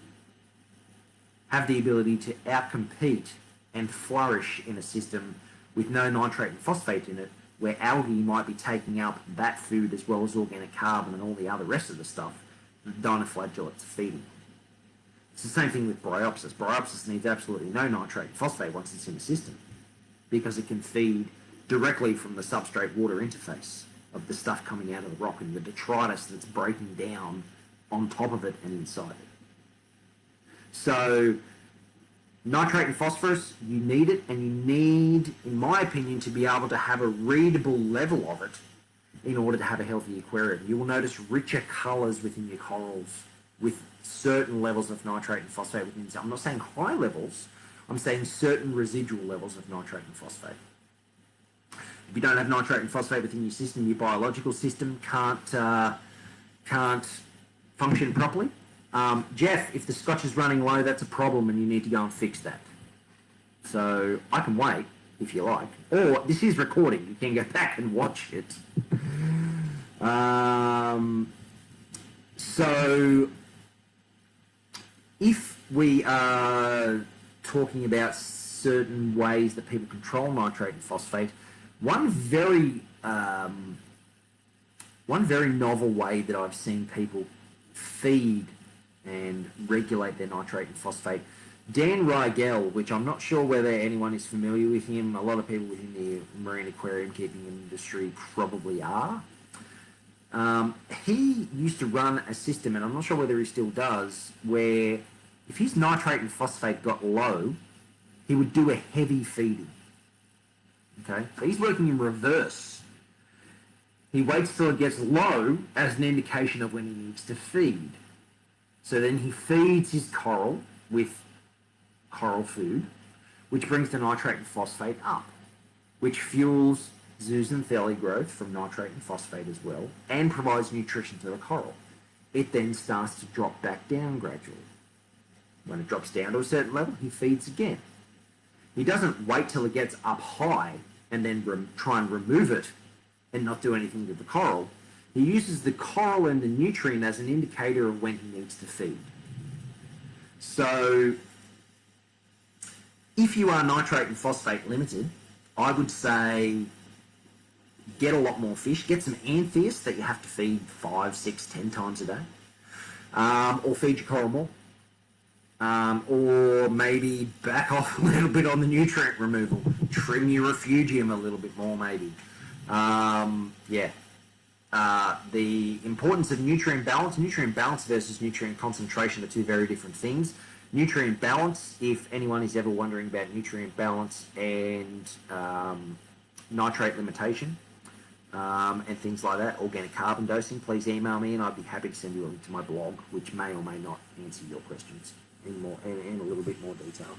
Speaker 1: have the ability to outcompete and flourish in a system with no nitrate and phosphate in it, where algae might be taking up that food as well as organic carbon and all the other rest of the stuff that dinoflagellates are feeding. It's the same thing with Bryopsis. Bryopsis needs absolutely no nitrate and phosphate once it's in the system, because it can feed directly from the substrate-water interface of the stuff coming out of the rock and the detritus that's breaking down on top of it and inside it. So nitrate and phosphorus, you need it, and you need, in my opinion, to be able to have a readable level of it in order to have a healthy aquarium. You will notice richer colours within your corals with certain levels of nitrate and phosphate within them. I'm not saying high levels, I'm saying certain residual levels of nitrate and phosphate. If you don't have nitrate and phosphate within your system, your biological system can't function properly. Jeff, if the scotch is running low, that's a problem and you need to go and fix that. So I can wait if you like. Or this is recording. You can go back and watch it. So if we are talking about certain ways that people control nitrate and phosphate, one very novel way that I've seen people feed and regulate their nitrate and phosphate. Dan Rigel, which I'm not sure whether anyone is familiar with him, a lot of people within the marine aquarium keeping industry probably are. He used to run a system, and I'm not sure whether he still does, where if his nitrate and phosphate got low, he would do a heavy feeding. Okay, so he's working in reverse. He waits till it gets low as an indication of when he needs to feed. So then he feeds his coral with coral food, which brings the nitrate and phosphate up, which fuels zooxanthellae growth from nitrate and phosphate as well, and provides nutrition to the coral. It then starts to drop back down gradually. When it drops down to a certain level, he feeds again. He doesn't wait till it gets up high and then try and remove it and not do anything with the coral. He uses the coral and the nutrient as an indicator of when he needs to feed. So if you are nitrate and phosphate limited, I would say get a lot more fish. Get some anthias that you have to feed 5, 6, 10 times a day. Or feed your coral more. Or maybe back off a little bit on the nutrient removal. Trim your refugium a little bit more, maybe. The importance of nutrient balance versus nutrient concentration are two very different things. Nutrient balance, if anyone is ever wondering about nutrient balance and nitrate limitation and things like that, organic carbon dosing, please email me and I'd be happy to send you a link to my blog, which may or may not answer your questions in a little bit more detail.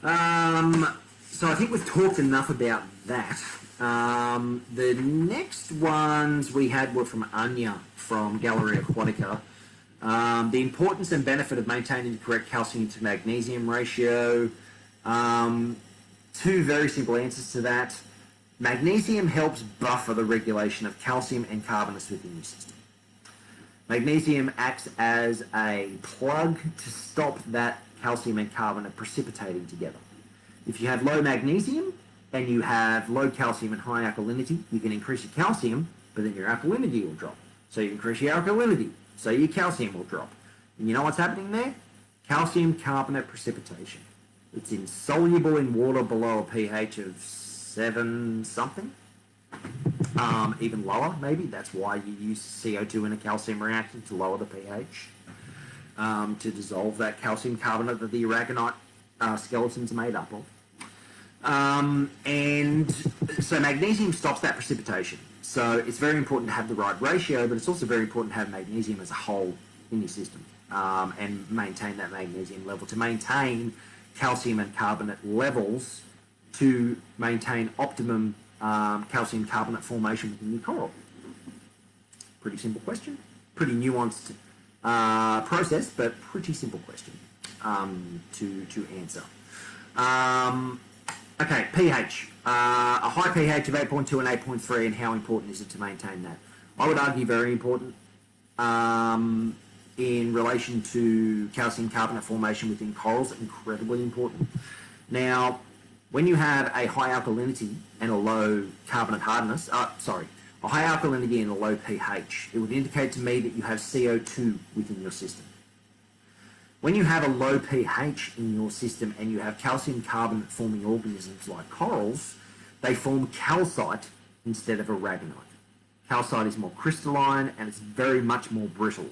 Speaker 1: So I think we've talked enough about that. The next ones we had were from Anya from Galleria Aquatica. The importance and benefit of maintaining the correct calcium to magnesium ratio. Two very simple answers to that. Magnesium helps buffer the regulation of calcium and carbonates within your system. Magnesium acts as a plug to stop that calcium and carbonate precipitating together. If you have low magnesium and you have low calcium and high alkalinity, you can increase your calcium, but then your alkalinity will drop. So you increase your alkalinity, so your calcium will drop. And you know what's happening there? Calcium carbonate precipitation. It's insoluble in water below a pH of 7 something. Even lower, maybe. That's why you use CO2 in a calcium reactant to lower the pH, to dissolve that calcium carbonate that the aragonite skeletons are made up of. And so magnesium stops that precipitation. So it's very important to have the right ratio, but it's also very important to have magnesium as a whole in your system, and maintain that magnesium level, to maintain calcium and carbonate levels, to maintain optimum calcium carbonate formation within your coral. Pretty simple question. Pretty nuanced process, but pretty simple question to answer. Okay, pH. A high pH of 8.2 and 8.3, and how important is it to maintain that? I would argue very important in relation to calcium carbonate formation within corals, incredibly important. Now, when you have a high alkalinity and a low carbonate hardness, a high alkalinity and a low pH, it would indicate to me that you have CO2 within your system. When you have a low pH in your system and you have calcium carbonate forming organisms like corals, they form calcite instead of aragonite. Calcite is more crystalline and it's very much more brittle.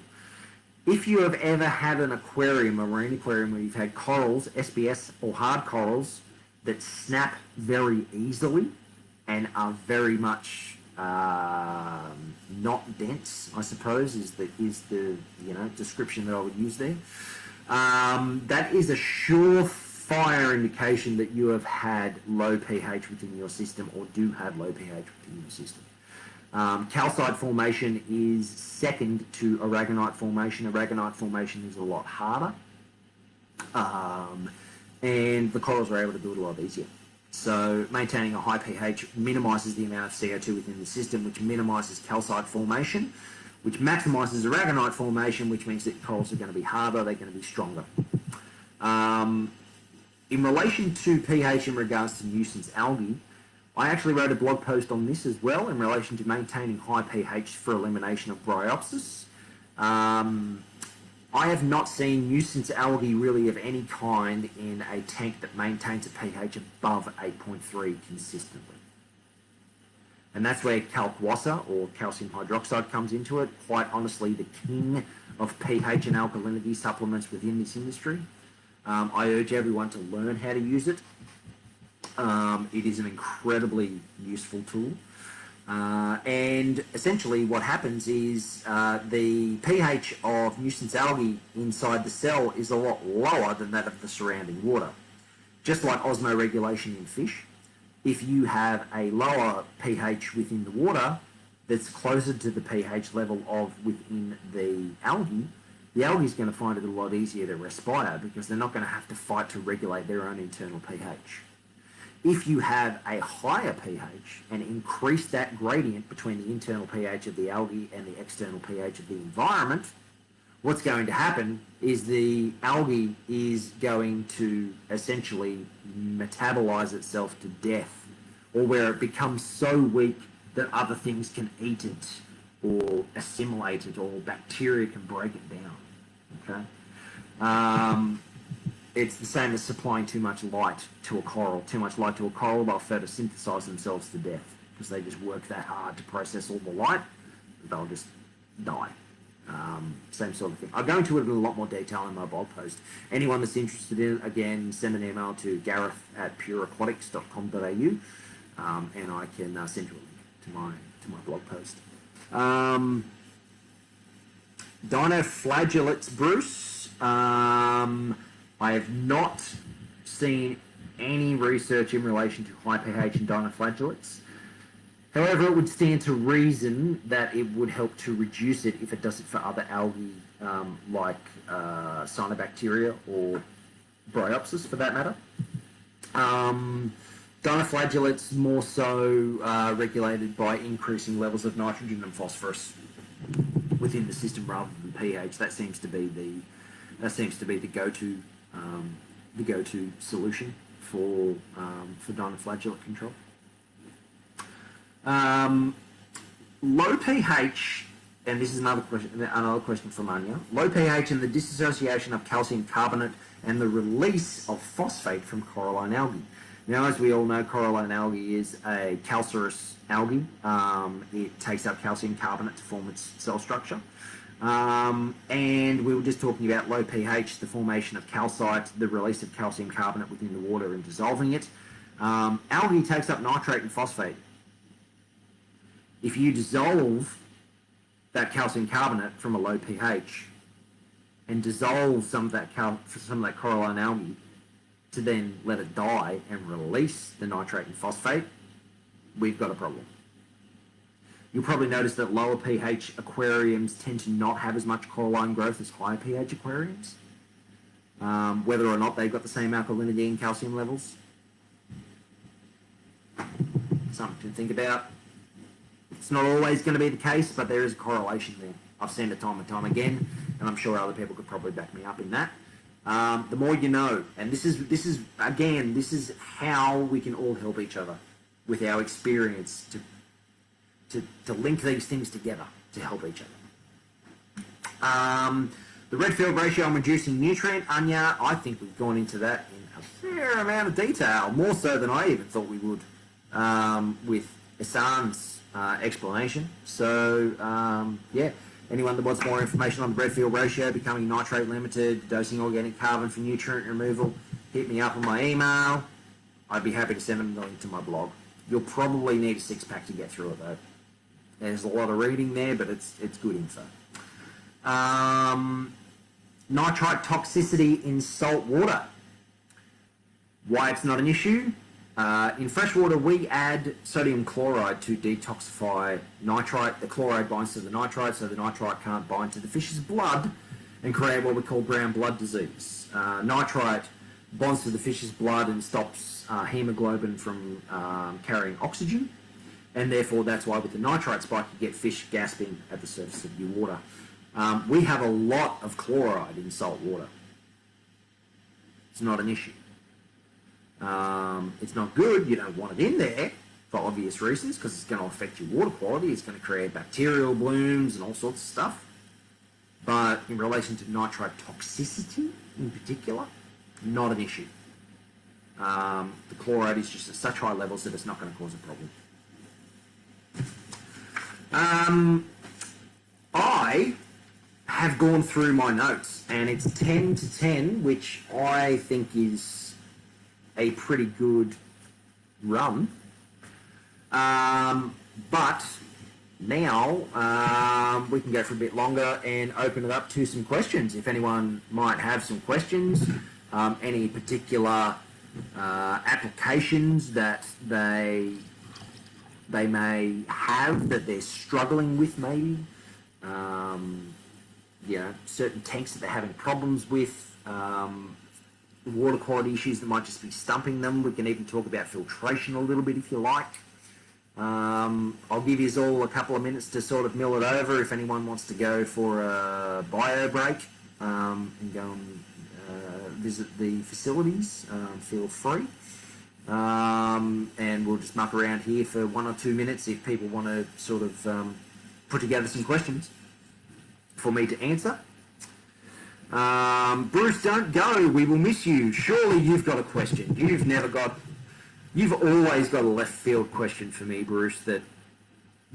Speaker 1: If you have ever had an aquarium, a marine aquarium, where you've had corals, SBS or hard corals, that snap very easily and are very much not dense, I suppose, is the description that I would use there. That is a surefire indication that you have had low pH within your system, or do have low pH within your system. Calcite formation is second to aragonite formation. Aragonite formation is a lot harder, and the corals are able to do it a lot easier. So maintaining a high pH minimises the amount of CO2 within the system, which minimises calcite formation, which maximises aragonite formation, which means that corals are going to be harder, they're going to be stronger. In relation to pH in regards to nuisance algae, I actually wrote a blog post on this as well in relation to maintaining high pH for elimination of Bryopsis. I have not seen nuisance algae really of any kind in a tank that maintains a pH above 8.3 consistently. And that's where Calc-Wassa, or calcium hydroxide, comes into it. Quite honestly, the king of pH and alkalinity supplements within this industry. I urge everyone to learn how to use it. It is an incredibly useful tool. And essentially what happens is the pH of nuisance algae inside the cell is a lot lower than that of the surrounding water. Just like osmoregulation in fish, if you have a lower pH within the water that's closer to the pH level of within the algae is going to find it a lot easier to respire, because they're not going to have to fight to regulate their own internal pH. If you have a higher pH and increase that gradient between the internal pH of the algae and the external pH of the environment, what's going to happen is the algae is going to essentially metabolize itself to death, or where it becomes so weak that other things can eat it or assimilate it, or bacteria can break it down. Okay? It's the same as supplying too much light to a coral. Too much light to a coral, they'll photosynthesize themselves to death, because they just work that hard to process all the light. They'll just die. Same sort of thing. I'll go into it in a lot more detail in my blog post. Anyone that's interested in it, again, send an email to gareth@pureaquatics.com.au, and I can send you a link to my blog post. Dinoflagellates, Bruce. I have not seen any research in relation to high pH and dinoflagellates. However, it would stand to reason that it would help to reduce it if it does it for other algae like cyanobacteria or bryopsis for that matter. Dinoflagellates more so regulated by increasing levels of nitrogen and phosphorus within the system rather than pH. That seems to be the go-to solution for dinoflagellate control. Low pH, and this is another question from Anya. Low pH and the dissociation of calcium carbonate and the release of phosphate from coralline algae. Now, as we all know, coralline algae is a calcareous algae. It takes up calcium carbonate to form its cell structure. And we were just talking about low pH, the formation of calcite, the release of calcium carbonate within the water and dissolving it. Algae takes up nitrate and phosphate. If you dissolve that calcium carbonate from a low pH and dissolve some of that coralline algae to then let it die and release the nitrate and phosphate, we've got a problem. You'll probably notice that lower pH aquariums tend to not have as much coralline growth as higher pH aquariums. Whether or not they've got the same alkalinity and calcium levels, something to think about. It's not always going to be the case, but there is a correlation there. I've seen it time and time again, and I'm sure other people could probably back me up in that. The more you know, and this is how we can all help each other with our experience to link these things together to help each other. The Redfield ratio on reducing nutrient, Anya, I think we've gone into that in a fair amount of detail, more so than I even thought we would with Hassan's explanation. So, yeah, anyone that wants more information on the Redfield ratio, becoming nitrate limited, dosing organic carbon for nutrient removal, hit me up on my email. I'd be happy to send them the link to my blog. You'll probably need a six-pack to get through it, though. There's a lot of reading there, but it's good info. Nitrite toxicity in salt water. Why it's not an issue? In freshwater, we add sodium chloride to detoxify nitrite. The chloride binds to the nitrite, so the nitrite can't bind to the fish's blood and create what we call brown blood disease. Nitrite bonds to the fish's blood and stops hemoglobin from carrying oxygen, and therefore that's why with the nitrite spike you get fish gasping at the surface of your water. We have a lot of chloride in salt water. It's not an issue. It's not good, you don't want it in there for obvious reasons because it's going to affect your water quality, it's going to create bacterial blooms and all sorts of stuff. But in relation to nitrite toxicity in particular, not an issue. The chloride is just at such high levels that it's not going to cause a problem. I have gone through my notes and it's 10 to 10, which I think is a pretty good run. But now we can go for a bit longer and open it up to some questions. If anyone might have some questions, any particular applications that they may have that they're struggling with, maybe certain tanks that they're having problems with, water quality issues that might just be stumping them. We can even talk about filtration a little bit if you like. I'll give you all a couple of minutes to sort of mill it over. If anyone wants to go for a bio break and go and visit the facilities, feel free. And we'll just muck around here for 1 or 2 minutes if people want to sort of put together some questions for me to answer. Bruce, don't go. We will miss you. Surely you've got a question. You've always got a left field question for me, Bruce, that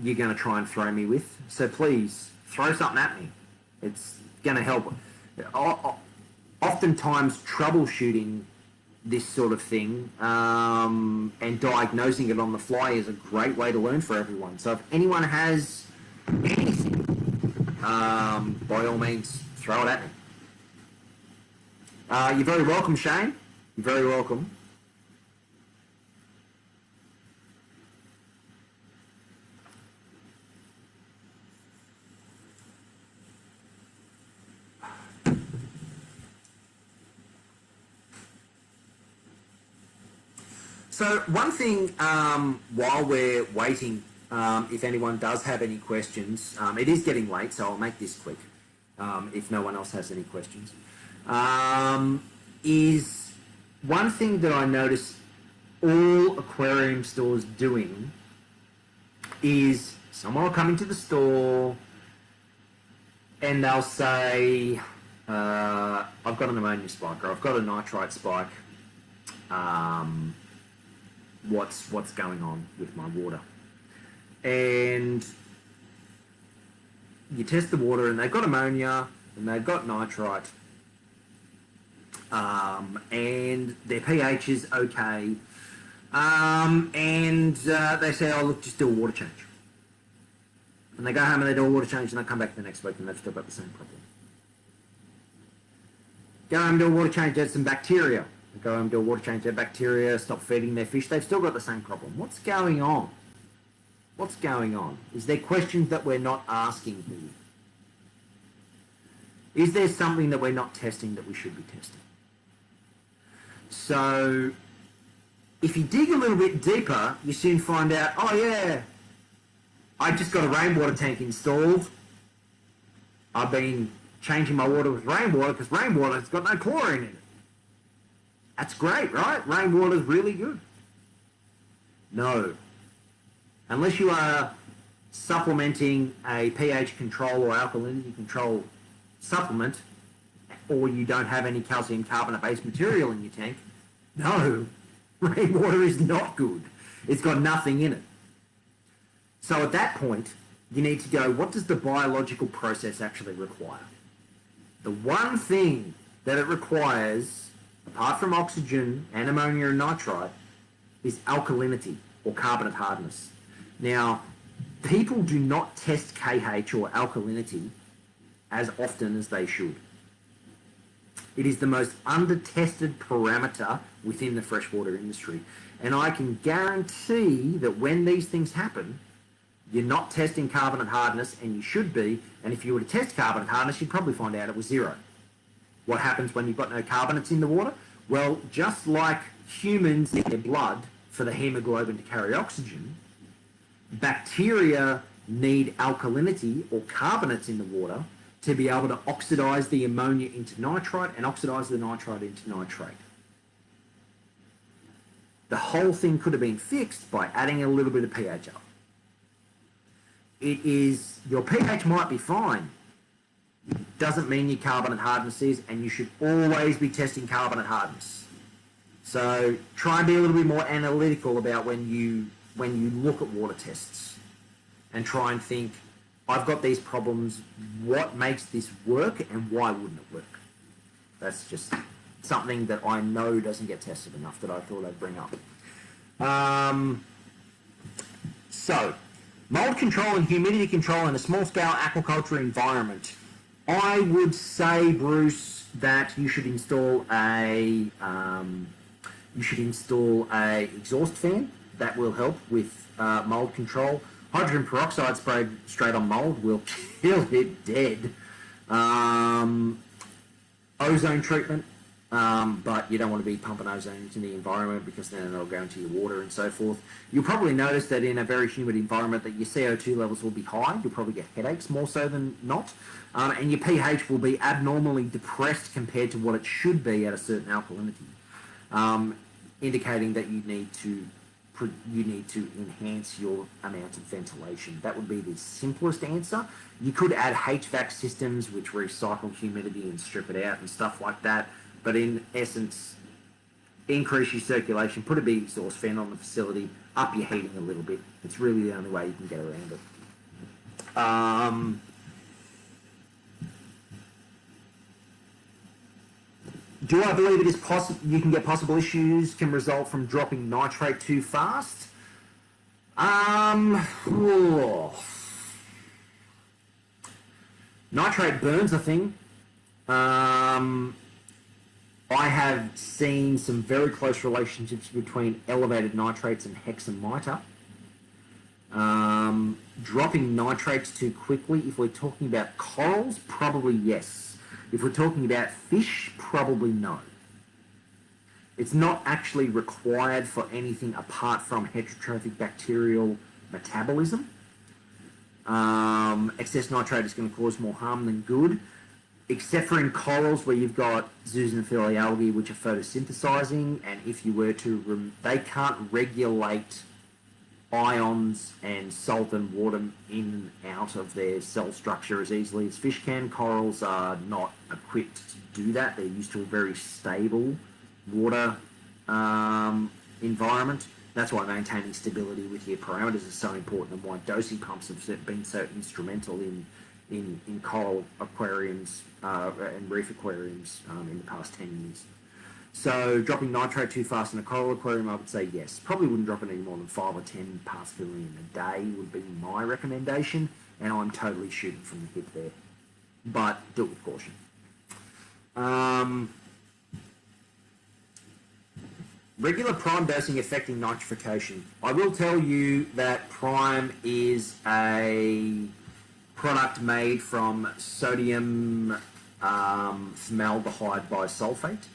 Speaker 1: you're going to try and throw me with. So please, throw something at me. It's going to help. Oftentimes, troubleshooting this sort of thing and diagnosing it on the fly is a great way to learn for everyone. So if anyone has anything, by all means, throw it at me. You're very welcome, Shane. You're very welcome. So one thing, while we're waiting, if anyone does have any questions, it is getting late, so I'll make this quick. If no one else has any questions, is one thing that I notice all aquarium stores doing is someone will come into the store and they'll say, I've got an ammonia spike or I've got a nitrite spike. What's going on with my water? And you test the water and they've got ammonia and they've got nitrite, and their pH is okay, and they say, oh look, just do a water change. And they go home and they do a water change and they come back the next week and they've still got the same problem. Go home and do a water change, there's some bacteria. They go home and do a water change, their bacteria, stop feeding their fish, they've still got the same problem. What's going on? What's going on? Is there questions that we're not asking here? Is there something that we're not testing that we should be testing? So, if you dig a little bit deeper, you soon find out, oh yeah, I just got a rainwater tank installed. I've been changing my water with rainwater because rainwater's got no chlorine in it. That's great, right? Rainwater's really good. No. Unless you are supplementing a pH control or alkalinity control supplement, or you don't have any calcium carbonate based material in your tank, no, rainwater is not good. It's got nothing in it. So at that point, you need to go, what does the biological process actually require? The one thing that it requires, apart from oxygen and ammonia and nitrite, is alkalinity or carbonate hardness. Now, people do not test KH or alkalinity as often as they should. It is the most under-tested parameter within the freshwater industry. And I can guarantee that when these things happen, you're not testing carbonate hardness, and you should be. And if you were to test carbonate hardness, you'd probably find out it was zero. What happens when you've got no carbonates in the water? Well, just like humans need their blood for the hemoglobin to carry oxygen, bacteria need alkalinity or carbonates in the water to be able to oxidize the ammonia into nitrite and oxidize the nitrite into nitrate. The whole thing could have been fixed by adding a little bit of pH up. It is, your pH might be fine, doesn't mean your carbonate hardness is, and you should always be testing carbonate hardness. So try and be a little bit more analytical about when you look at water tests, and try and think, I've got these problems, what makes this work and why wouldn't it work? That's just something that I know doesn't get tested enough that I thought I'd bring up. So, mold control and humidity control in a small-scale aquaculture environment. I would say, Bruce, that you should install a exhaust fan. That will help with mold control. Hydrogen peroxide sprayed straight on mold will kill it dead. Ozone treatment, but you don't want to be pumping ozone into the environment because then it'll go into your water and so forth. You'll probably notice that in a very humid environment that your CO2 levels will be high. You'll probably get headaches more so than not. And your pH will be abnormally depressed compared to what it should be at a certain alkalinity, indicating that you need to enhance your amount of ventilation. That would be the simplest answer. You could add HVAC systems which recycle humidity and strip it out and stuff like that, but in essence, increase your circulation, put a big exhaust fan on the facility, up your heating a little bit. It's really the only way you can get around it. Do I believe it is possible you can get possible issues can result from dropping nitrate too fast? Nitrate burns a thing. I have seen some very close relationships between elevated nitrates and hexamita. Dropping nitrates too quickly, if we're talking about corals, probably yes. If we're talking about fish, probably no. It's not actually required for anything apart from heterotrophic bacterial metabolism. Excess nitrate is going to cause more harm than good, except for in corals where you've got zooxanthellae algae which are photosynthesizing, and if you were to, they can't regulate ions and salt and water in and out of their cell structure as easily as fish can. Corals are not equipped to do that. They're used to a very stable water environment. That's why maintaining stability with your parameters is so important, and why dosing pumps have been so instrumental in coral aquariums and reef aquariums in the past 10 years. So dropping nitrate too fast in a coral aquarium, I would say yes. Probably wouldn't drop it any more than 5 or 10 parts per million a day would be my recommendation, and I'm totally shooting from the hip there. But do it with caution. Regular prime dosing affecting nitrification. I will tell you that prime is a product made from sodium formaldehyde bisulfate.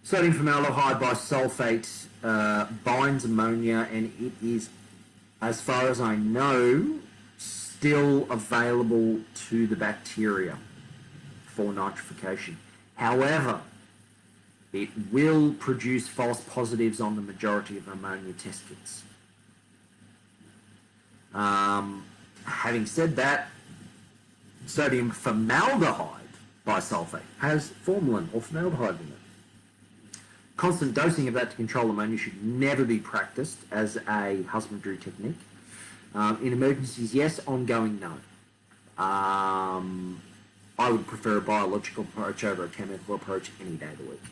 Speaker 1: Sodium formaldehyde bisulfate binds ammonia, and it is, as far as I know, still available to the bacteria for nitrification. However, it will produce false positives on the majority of ammonia test kits. Having said that, sodium formaldehyde bisulfate has formalin or formaldehyde in it. Constant dosing of that to control ammonia should never be practiced as a husbandry technique. In emergencies, yes. Ongoing, no. I would prefer a biological approach over a chemical approach any day of the week.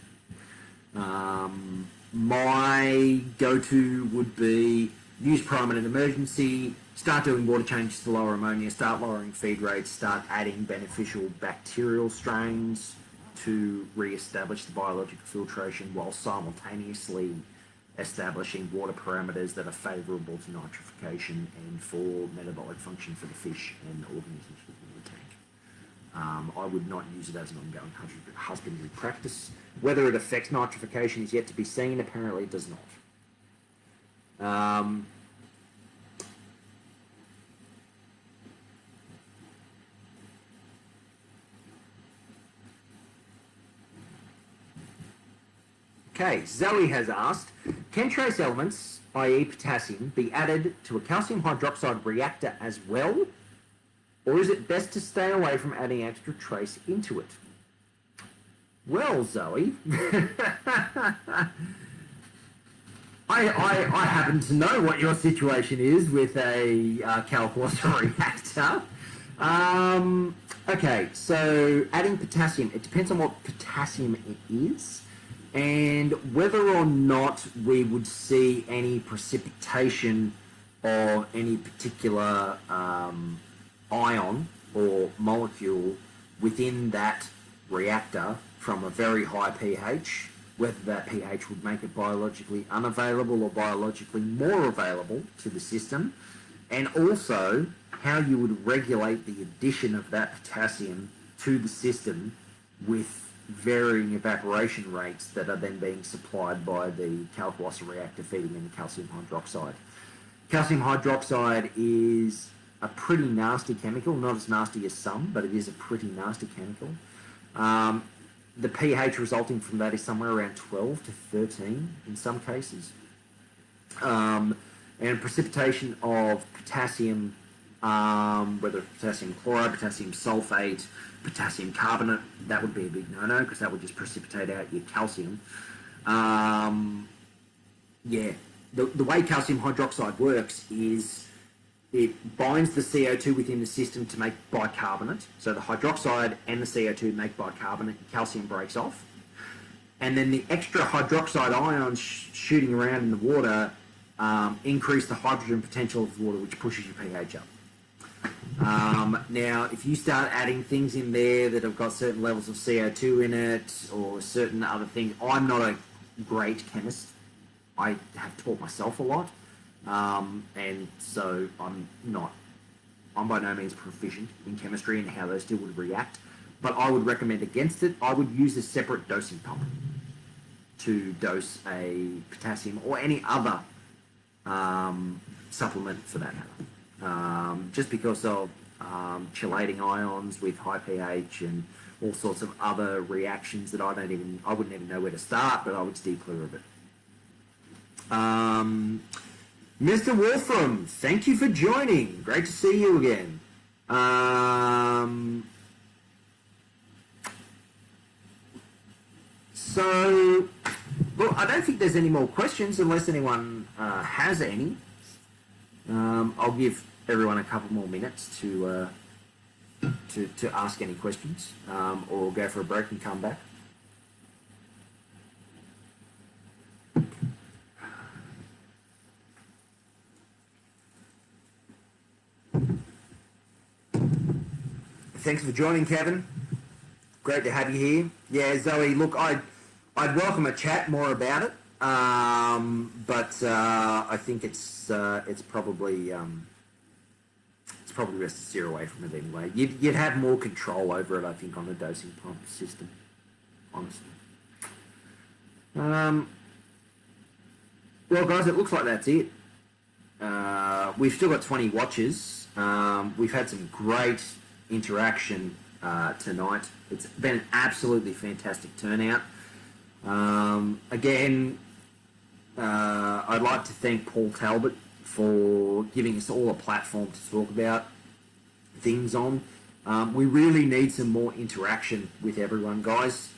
Speaker 1: My go-to would be use prime in an emergency, start doing water changes to lower ammonia, start lowering feed rates, start adding beneficial bacterial strains to re-establish the biological filtration while simultaneously establishing water parameters that are favourable to nitrification and for metabolic function for the fish and organisms within the tank. I would not use it as an ongoing husbandry practice. Whether it affects nitrification is yet to be seen. Apparently it does not. Okay, Zoe has asked, can trace elements, i.e. potassium, be added to a calcium hydroxide reactor as well? Or is it best to stay away from adding extra trace into it? Well, Zoe, I happen to know what your situation is with a calc water reactor. Okay, so adding potassium, it depends on what potassium it is, and whether or not we would see any precipitation of any particular ion or molecule within that reactor from a very high pH, whether that pH would make it biologically unavailable or biologically more available to the system, and also how you would regulate the addition of that potassium to the system with varying evaporation rates that are then being supplied by the Kalkwasser reactor feeding in the calcium hydroxide. Calcium hydroxide is a pretty nasty chemical, not as nasty as some, but it is a pretty nasty chemical. The pH resulting from that is somewhere around 12 to 13 in some cases. And precipitation of potassium, whether it's potassium chloride, potassium sulfate, potassium carbonate, that would be a big no-no because that would just precipitate out your calcium. Yeah, the way calcium hydroxide works is it binds the CO2 within the system to make bicarbonate. So the hydroxide and the CO2 make bicarbonate, calcium breaks off. And then the extra hydroxide ions shooting around in the water increase the hydrogen potential of the water, which pushes your pH up. Now, if you start adding things in there that have got certain levels of CO2 in it or certain other things, I'm not a great chemist. I have taught myself a lot. And so I'm by no means proficient in chemistry and how those two would react, but I would recommend against it. I would use a separate dosing pump. to dose a potassium or any other supplement for that matter, just because of chelating ions with high pH and all sorts of other reactions that I wouldn't even know where to start, but I would steer clear of it. Mr. Wolfram, thank you for joining. Great to see you again. So, look, I don't think there's any more questions unless anyone has any. I'll give everyone a couple more minutes to ask any questions, or go for a break and come back. Thanks for joining, Kevin. Great to have you here. Yeah, Zoe, look, I'd welcome a chat more about it, but I think it's probably best to steer away from it anyway. You'd have more control over it, I think, on the dosing pump system, honestly. Well, guys, it looks like that's it. We've still got 20 watches. We've had some great interaction tonight. It's been an absolutely fantastic turnout. Again, I'd like to thank Paul Talbot for giving us all a platform to talk about things on. We really need some more interaction with everyone, guys.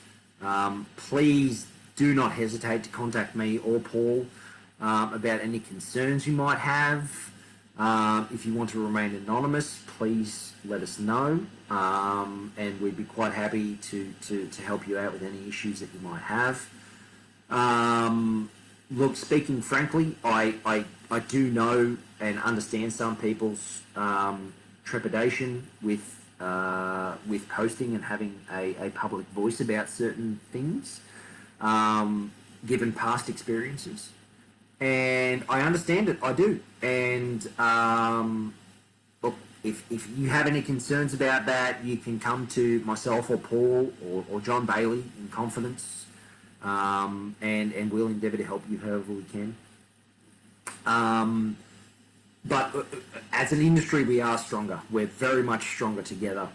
Speaker 1: Please do not hesitate to contact me or Paul about any concerns you might have. If you want to remain anonymous, please let us know, and we'd be quite happy to help you out with any issues that you might have. Look, speaking frankly, I do know and understand some people's trepidation with posting and having a public voice about certain things, given past experiences. And I understand it, I do. And look, if you have any concerns about that, you can come to myself or Paul or John Bailey in confidence, and we'll endeavour to help you however we can. But as an industry, we are stronger. We're very much stronger together.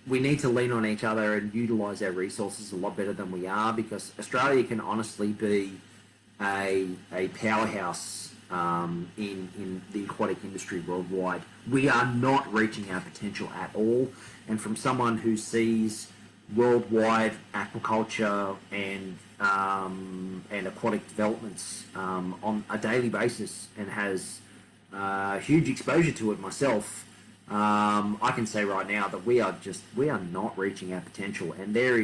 Speaker 1: We need to lean on each other and utilise our resources a lot better than we are, because Australia can honestly be a powerhouse in the aquatic industry worldwide. We are not reaching our potential at all, and from someone who sees worldwide aquaculture and aquatic developments on a daily basis and has huge exposure to it myself, I can say right now that we are not reaching our potential, and there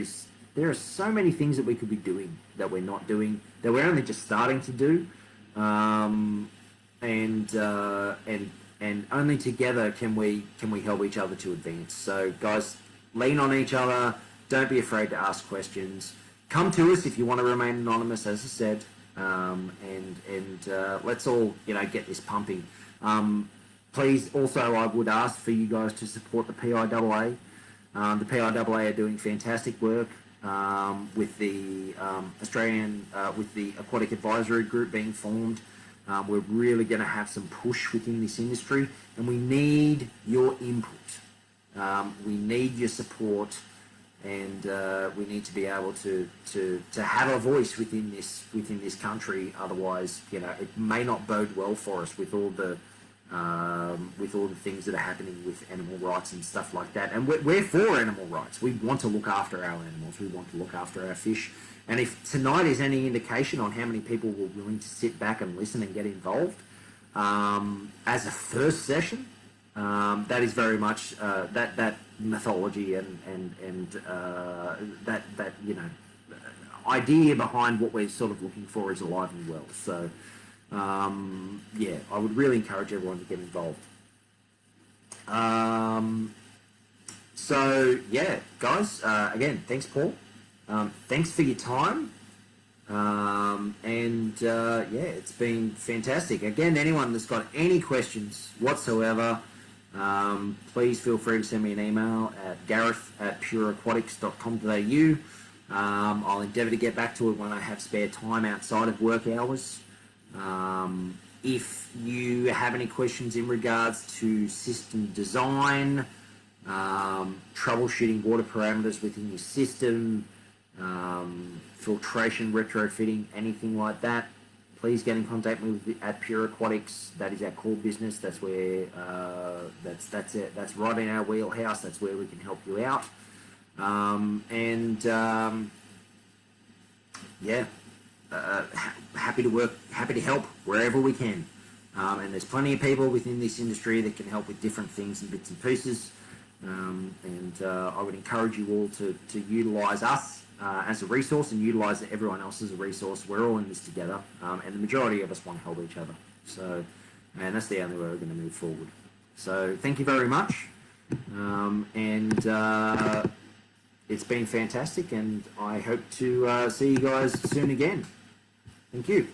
Speaker 1: are so many things that we could be doing that we're not doing, that we're only just starting to do, and only together can we help each other to advance. So guys, lean on each other. Don't be afraid to ask questions. Come to us if you want to remain anonymous, as I said, and let's all get this pumping. Please, also, I would ask for you guys to support the PIAA. The PIAA are doing fantastic work with the with the Aquatic Advisory Group being formed. We're really going to have some push within this industry, and we need your input. We need your support, and we need to be able to have a voice within this country. Otherwise, it may not bode well for us with all the things that are happening with animal rights and stuff like that. And we're for animal rights. We want to look after our animals. We want to look after our fish. And if tonight is any indication on how many people were willing to sit back and listen and get involved, as a first session, that is very much that mythology and that idea behind what we're sort of looking for is alive and well. So. Yeah, I would really encourage everyone to get involved. So yeah, guys, again, thanks, Paul. Thanks for your time. Yeah, it's been fantastic. Again, anyone that's got any questions whatsoever, please feel free to send me an email at gareth@pureaquatics.com.au, I'll endeavour to get back to it when I have spare time outside of work hours. If you have any questions in regards to system design, troubleshooting water parameters within your system, filtration, retrofitting, anything like that, please get in contact with at Pure Aquatics. That is our core business. That's where that's it. That's right in our wheelhouse. That's where we can help you out. Happy to work, happy to help wherever we can. And there's plenty of people within this industry that can help with different things and bits and pieces. I would encourage you all to utilise us as a resource and utilise everyone else as a resource. We're all in this together, and the majority of us want to help each other. So, and that's the only way we're going to move forward. So, thank you very much, it's been fantastic, and I hope to see you guys soon again. Thank you.